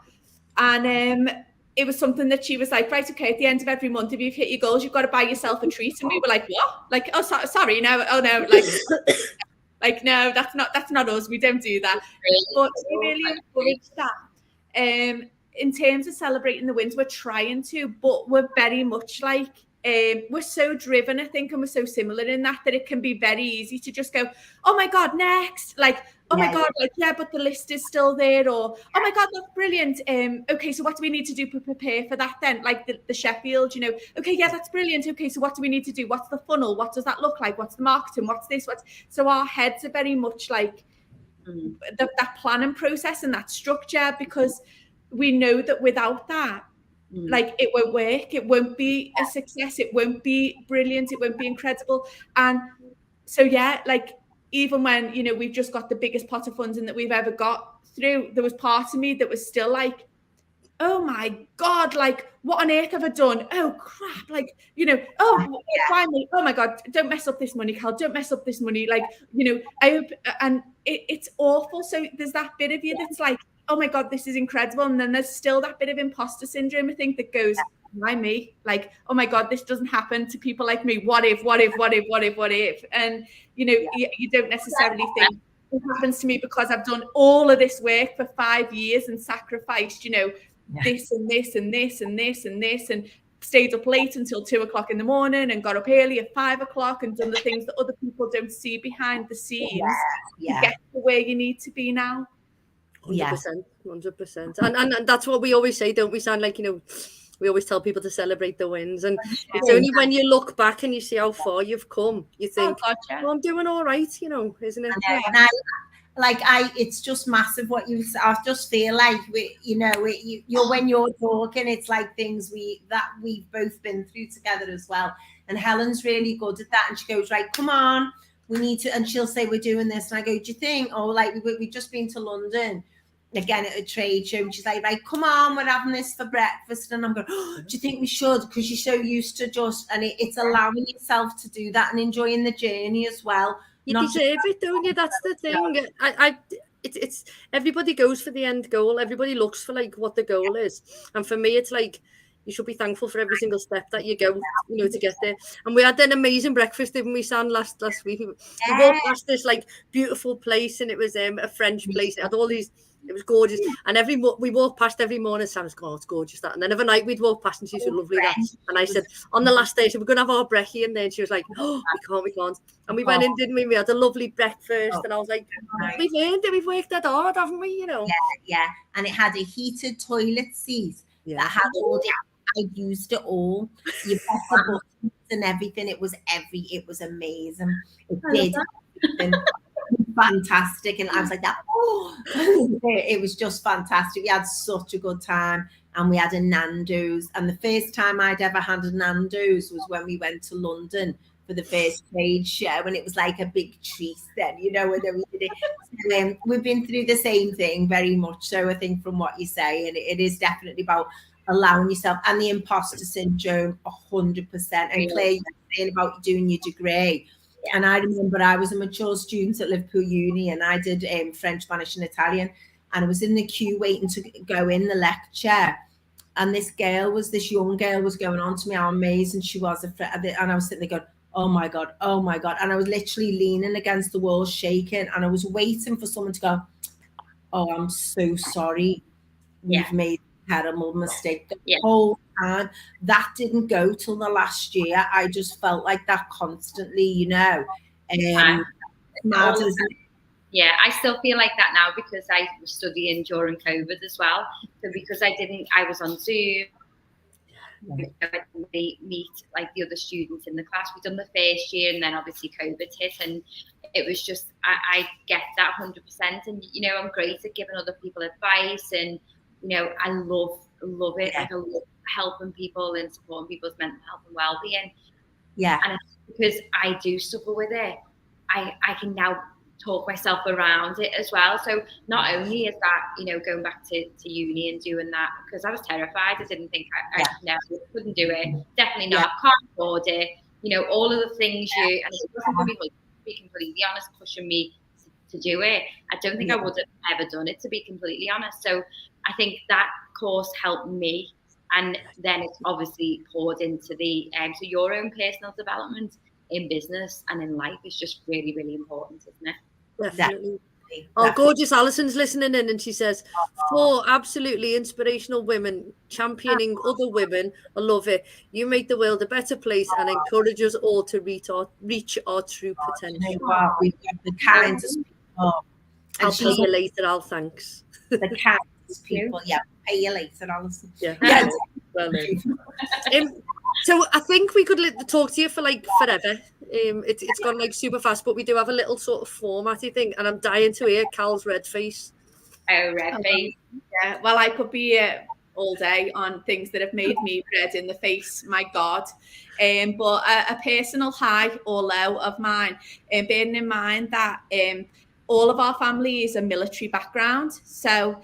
And it was something that she was like, right, okay, at the end of every month, if you've hit your goals, you've got to buy yourself a treat. And we were like, what? Like, oh, sorry, no, oh no, like, no, that's not us. We don't do that. But we really encourage that. In terms of celebrating the wins, we're trying to, but we're very much like, we're so driven, I think, and we're so similar in that it can be very easy to just go, oh my God, next. Like, oh my God, like, yeah, but the list is still there. Or, oh my God, that's brilliant. Okay, so what do we need to do to prepare for that then? Like the Sheffield, okay, yeah, that's brilliant. Okay, so what do we need to do? What's the funnel? What does that look like? What's the marketing? What's this? So our heads are very much like that planning process and that structure, because we know that without that, like, it won't work. It won't be a success. It won't be brilliant. It won't be incredible. And so, like, even when, we've just got the biggest pot of funding that we've ever got through, there was part of me that was still like, oh my God, like, what on earth have I done? Oh crap. Like, why me? Oh my God, don't mess up this money, Cal. Don't mess up this money. Like, I hope, and it's awful. So there's that bit of you that's like, oh my God, this is incredible. And then there's still that bit of imposter syndrome, I think, that goes, why me? Like, oh my God, this doesn't happen to people like me. What if? And, you don't necessarily think it happens to me because I've done all of this work for 5 years and sacrificed, this and this and this and this and this, and stayed up late until 2:00 in the morning and got up early at 5:00 and done the things that other people don't see behind the scenes to get to where you need to be now. 100%. And that's what we always say, don't we, Sam? Like, we always tell people to celebrate the wins, and it's only when you look back and you see how far you've come, you think, well, I'm doing all right, isn't it? And it's just massive what you say. I just feel like you're when you're talking, it's like things we've both been through together as well. And Helen's really good at that, and she goes, right, come on, we need to, and she'll say, we're doing this, and I go, do you think, like, we've just been to London, again at a trade show, and she's like, right, come on, we're having this for breakfast. And I'm going, oh, do you think we should? Because you're so used to just, and it's allowing yourself to do that and enjoying the journey as well. You deserve it, don't you? That's the thing. It's everybody goes for the end goal. Everybody looks for like what the goal is. And for me, it's like, you should be thankful for every single step that you go, to get there. And we had an amazing breakfast, didn't we, Sam, last week? We walked past this like beautiful place, and it was a French place. It had all these, it was gorgeous. And we walked past every morning, Sam's going, oh, it's gorgeous that. And then every night we'd walk past and she said, lovely that. And I said, on the last day, so we're going to have our brekkie. And then she was like, oh, we can't. And we went in, didn't we? We had a lovely breakfast. And I was like, we've earned it. We've worked that hard, haven't we? Yeah. And it had a heated toilet seat that had all the, I used it all. You press the buttons and everything. It was amazing. It did. Fantastic. And I was like that. Oh, it was just fantastic. We had such a good time, and we had a Nando's. And the first time I'd ever had a Nando's was when we went to London for the first trade show, and it was like a big treat then, and then we did it. So, we've been through the same thing very much so, I think, from what you say, and it is definitely about allowing yourself, and the imposter syndrome 100%. And Claire, you were saying about doing your degree. And I remember I was a mature student at Liverpool Uni, and I did French, Spanish and Italian, and I was in the queue waiting to go in the lecture, and this young girl was going on to me how amazing she was, and I was sitting there going, oh my God, and I was literally leaning against the wall shaking, and I was waiting for someone to go, oh, I'm so sorry, we've made a terrible mistake. The whole time, that didn't go till the last year. I just felt like that constantly, I still feel like that now, because I was studying during COVID as well. So because I was on Zoom, I didn't meet like the other students in the class. We'd done the first year, and then obviously COVID hit, and it was just, I get that 100%. And, I'm great at giving other people advice, and, I love it. Like, I love helping people and supporting people's mental health and well-being. Yeah. And because I do suffer with it, I can now talk myself around it as well. So not only is that, going back to uni and doing that, because I was terrified. I didn't think I couldn't do it. Definitely not. Can't afford it. All of the things and it wasn't for me, to be completely honest, pushing me to do it. I don't think I would have ever done it, to be completely honest. So I think that course helped me. And then it's obviously poured into the so your own personal development in business and in life is just really, really important, isn't it? Definitely. Oh, gorgeous. Alison's listening in, and she says, 4 absolutely inspirational women championing other women. I love it. You make the world a better place and encourage us all to reach our true potential. We've got the kindest people. I'll pay you later, Al, thanks. The kindest people, pay you later, Alison. Yeah. Well, so I think we could talk to you for like forever. It's gone like super fast, but we do have a little sort of formatty thing, and I'm dying to hear Cal's red face. Oh, red face. Yeah, well, I could be all day on things that have made me red in the face, my God. But a personal high or low of mine, bearing in mind that all of our family is a military background. So,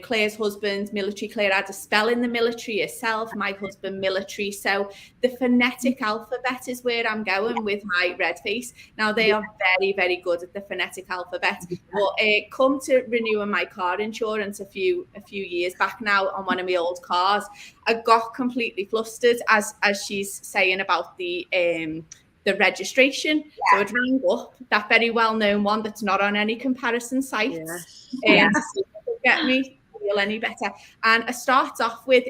Claire's husband, military. Claire had a spell in the military herself, my husband, military. So the phonetic alphabet is where I'm going with my red face. Now, they are very, very good at the phonetic alphabet. But come to renewing my car insurance a few years back now on one of my old cars, I got completely flustered as she's saying about the registration. So it rang up that very well-known one that's not on any comparison sites. Get me feel any better, and I start off with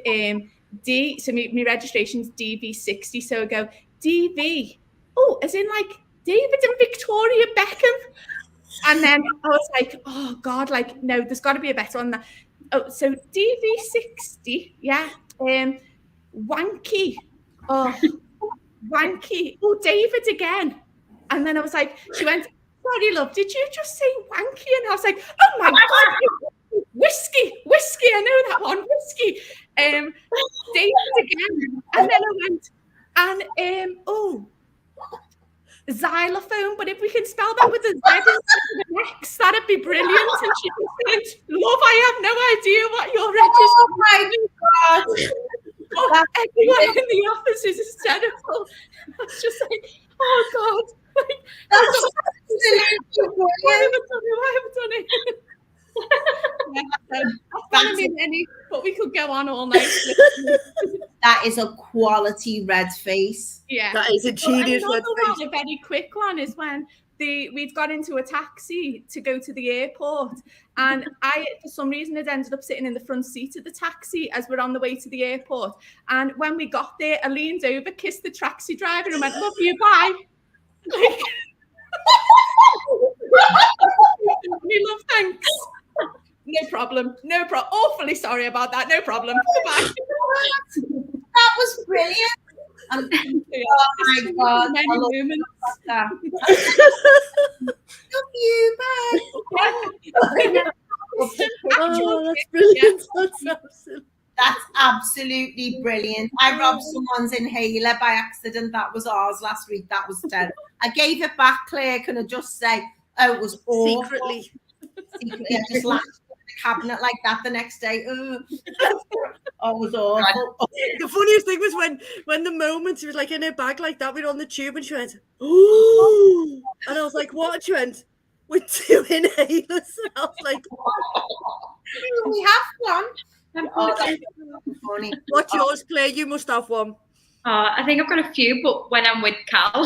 D. So my registration's DV60. So I go DV. Oh, as in like David and Victoria Beckham. And then I was like, oh God, like no, there's got to be a better one. Oh, so DV60. Yeah. Wanky. Oh, wanky. Oh, David again. And then I was like, she went, sorry, love, did you just say wanky? And I was like, oh my God. Whiskey, I know that one, whiskey. David again. And then I went, and xylophone, but if we can spell that with a Z instead of an X, that that'd be brilliant. And she said, love, I have no idea what you're registering. Oh my God. Oh, everyone in the office is hysterical. It's just like, oh God. Like, That's why have I done it? That's one of many, but we could go on all night. That is a quality red face. Yeah. That is a genius red face. A very quick one is when we'd got into a taxi to go to the airport, and I, for some reason, had ended up sitting in the front seat of the taxi as we're on the way to the airport. And when we got there, I leaned over, kissed the taxi driver, and went, "Love you, bye." Like, love, thanks. No problem. Awfully sorry about that. No problem. Goodbye. That was brilliant. Oh my God. Many moments. Love you. Bye. Oh, that's brilliant. That's absolutely brilliant. I robbed someone's inhaler by accident. That was ours last week. That was terrible. I gave it back, Claire. Can I just say, oh, it was awful. Secretly. I just lashed in the cabinet like that the next day. Oh, it was awful. The funniest thing was when the moment she was like in her bag like that, we were on the tube and she went, "Ooh," and I was like, "What?" And she went, "With 2 inhalers." And I was like, We have one. Oh, that's funny. "What's yours, Claire? You must have one." I think I've got a few, but when I'm with Cal,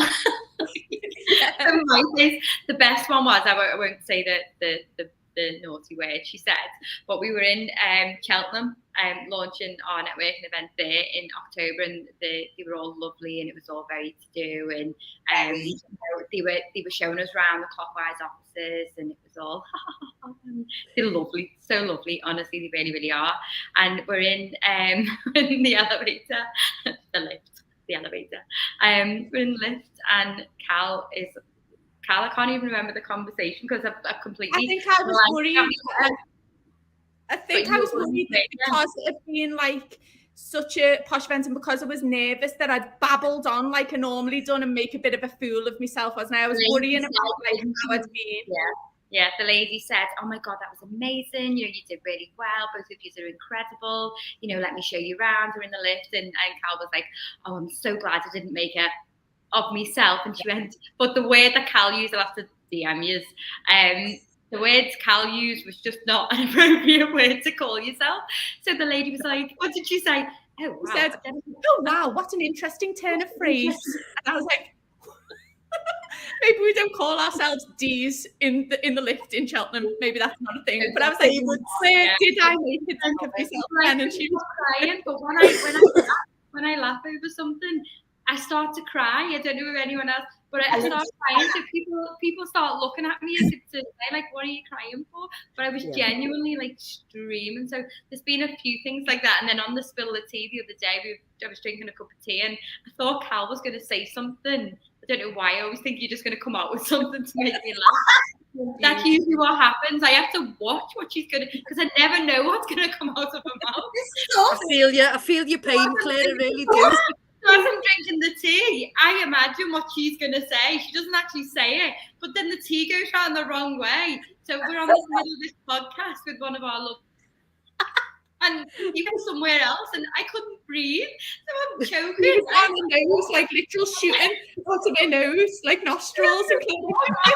the best one was, I won't say the naughty word she said, but we were in Cheltenham launching our networking event there in October, and they were all lovely and it was all very to do, and they were showing us around the Clockwise offices, and it was all they're lovely, so lovely, honestly, they really, really are. And we're in the elevator, the elevator. We're in the lift, and Cal, I can't even remember the conversation because I've completely. I think I was worried. I was worried that because it had been like such a posh event, and because I was nervous that I'd babbled on like I normally done and make a bit of a fool of myself, wasn't I? I was worrying about like how I'd been. Yeah, the lady said, "Oh my God, that was amazing. You did really well. Both of you are incredible. Let me show you around." We're in the lift, and Cal was like, "Oh, I'm so glad I didn't make it of myself." And she went, but the word that Cal used, I'll have to DM you, the words Cal used was just not an appropriate word to call yourself. So the lady was like, "What did you say?" "Oh, wow." Said, "Oh, wow, what an interesting turn of phrase." And I was like, maybe we don't call ourselves D's in the lift in Cheltenham. Maybe that's not a thing. But I was like, where did I make it think of myself then? And she was crying. But when I laugh over something, I start to cry. I don't know if anyone else, but I start crying. So people start looking at me as if to say, like, "What are you crying for?" But I was genuinely like streaming. So there's been a few things like that. And then on the spill of tea the other day, I was drinking a cup of tea, and I thought Cal was going to say something. I don't know why. I always think you're just going to come out with something to make me laugh. That's usually what happens. I have to watch what she's going to, because I never know what's going to come out of her mouth. I feel your pain, Claire. I really do. As I'm drinking the tea, I imagine what she's going to say. She doesn't actually say it, but then the tea goes round the wrong way. So we're on the middle of this podcast with one of our love, and you go somewhere else, and I couldn't breathe, so I'm choking. On the nose, like literal shooting out of my nose, like nostrils. And I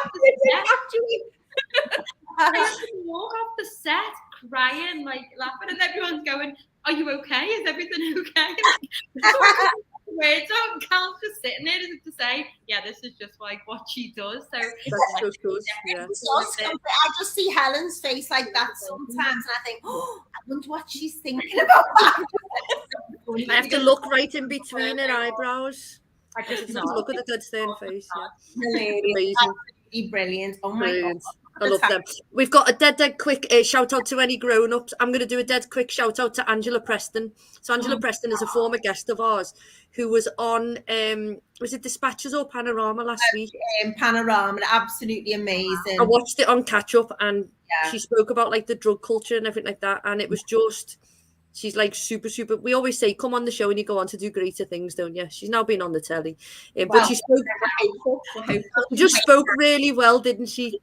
have to walk off the set crying, like laughing, and everyone's going, "Are you okay? Is everything okay?" Words out, Cal's just sitting there as if to say, "Yeah, this is just like what she does." So that's so good. Yeah. I just see Helen's face like that sometimes, and I think, "Oh, I wonder what she's thinking about that." I have to look right in between her eyebrows. I just look at the good stern face. Amazing. Brilliant. Oh my God. I love them. We've got a dead quick shout out to any grown-ups. I'm going to do a dead quick shout out to Angela Preston. So Angela Preston is a former guest of ours who was on, was it Dispatches or Panorama last week? Panorama, absolutely amazing. I watched it on Catch Up, and she spoke about like the drug culture and everything like that. And it was just, she's like super. We always say, come on the show and you go on to do greater things, don't you? She's now been on the telly. But she spoke, just spoke really well, didn't she?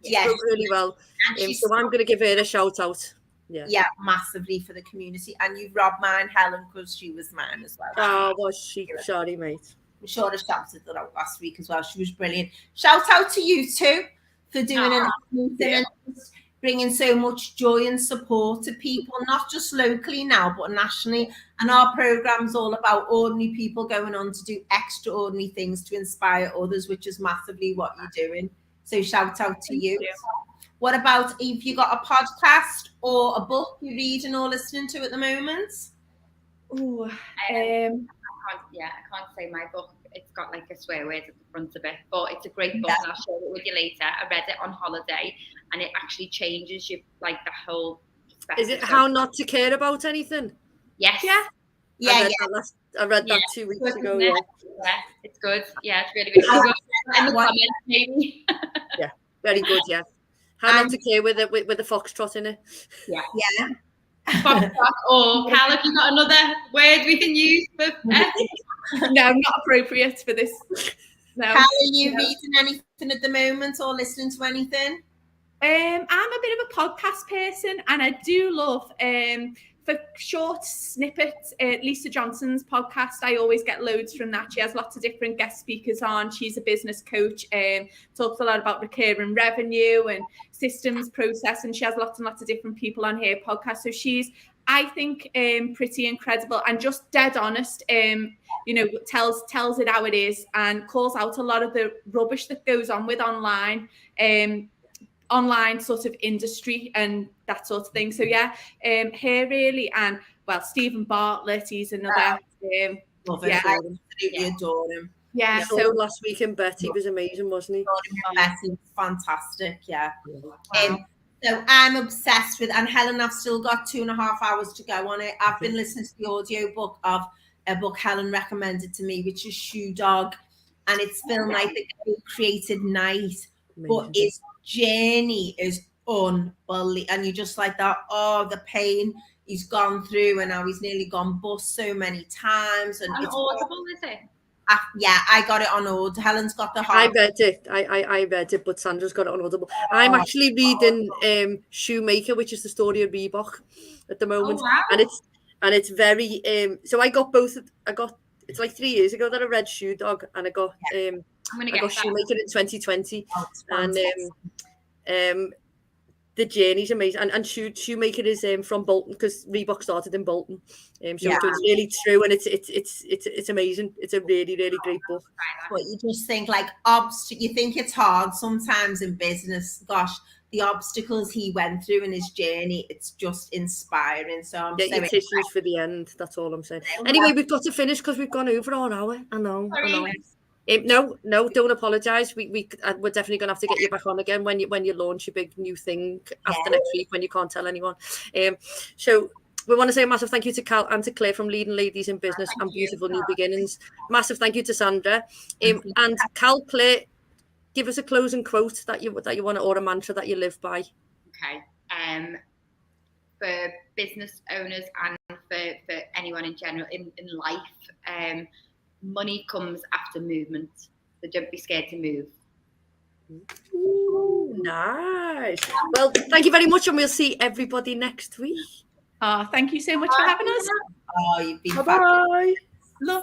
Yes. Spoke really well. So I'm going to give her a shout out. Yeah, massively for the community. And you've robbed mine, Helen, because she was mine as well. Oh, was she? Sorry, mate. I'm sure I shouted that out last week as well. She was brilliant. Shout out to you two for doing and bringing so much joy and support to people, not just locally now, but nationally. And our program's all about ordinary people going on to do extraordinary things to inspire others, which is massively what you're doing. So shout out to you. What about if you got a podcast or a book you're reading or listening to at the moment? I can't say my book. It's got like a swear word at the front of it, but it's a great book, and I'll share it with you later. I read it on holiday, and it actually changes you like the whole perspective. Is it How Not to Care About Anything? Yes. I read that 2 weeks ago. Yeah, it's good. Yeah, it's really, really good. And the comments, maybe. Yeah, very good. Yeah, How Not to Care with a foxtrot in it. Yeah. Foxtrot, or Cal, have you got another word we can use for? No, not appropriate for this. No. Cal, are you reading anything at the moment or listening to anything? I'm a bit of a podcast person, and I do love for short snippets. Lisa Johnson's podcast, I always get loads from that. She has lots of different guest speakers on. She's a business coach and talks a lot about recurring revenue and systems process, and she has lots and lots of different people on her podcast. So she's, I think, pretty incredible and just dead honest. Tells it how it is and calls out a lot of the rubbish that goes on with online sort of industry and that sort of thing. So her really, and Stephen Bartlett, he's another. Love him. I absolutely adore him. Yeah. So last week in Betty was amazing, wasn't he? Betty was fantastic. Yeah. So I'm obsessed with, and Helen, I've still got 2.5 hours to go on it. I've been listening to the audio book of a book Helen recommended to me, which is Shoe Dog, and it's filmed like the created night, but its journey is unbelievable, and you're just like that. Oh, the pain he's gone through, and how he's nearly gone bust so many times. And it's Audible, is it? I got it on Audible. Helen's got the hard. I read it. I read it, but Sandra's got it on Audible. I'm actually reading Shoemaker, which is the story of Reebok at the moment. Oh, wow. And it's very so I got both. It's like 3 years ago that I read Shoe Dog, and I got Shoemaker in 2020. And the journey's amazing, and Shoemaker is from Bolton, because Reebok started in Bolton, so it's really true, and it's amazing. It's a really, really great book. But you just think like you think it's hard sometimes in business. Gosh, the obstacles he went through in his journey, it's just inspiring. So I'm your tissues for the end. That's all I'm saying. Anyway, we've got to finish because we've gone over an hour. I know. No, don't apologise. We're definitely going to have to get you back on again when you launch your big new thing after next week, when you can't tell anyone. So we want to say a massive thank you to Cal and to Claire from Leading Ladies in Business and Beautiful New Beginnings. Massive thank you to Sandra. And Cal, Claire, give us a closing quote that you want to, or a mantra that you live by. Okay. For business owners and for anyone in general in life, money comes after movement, so don't be scared to move. Ooh, nice. Well, thank you very much, and we'll see everybody next week. Thank you so much for having us. You've been Bye. Love.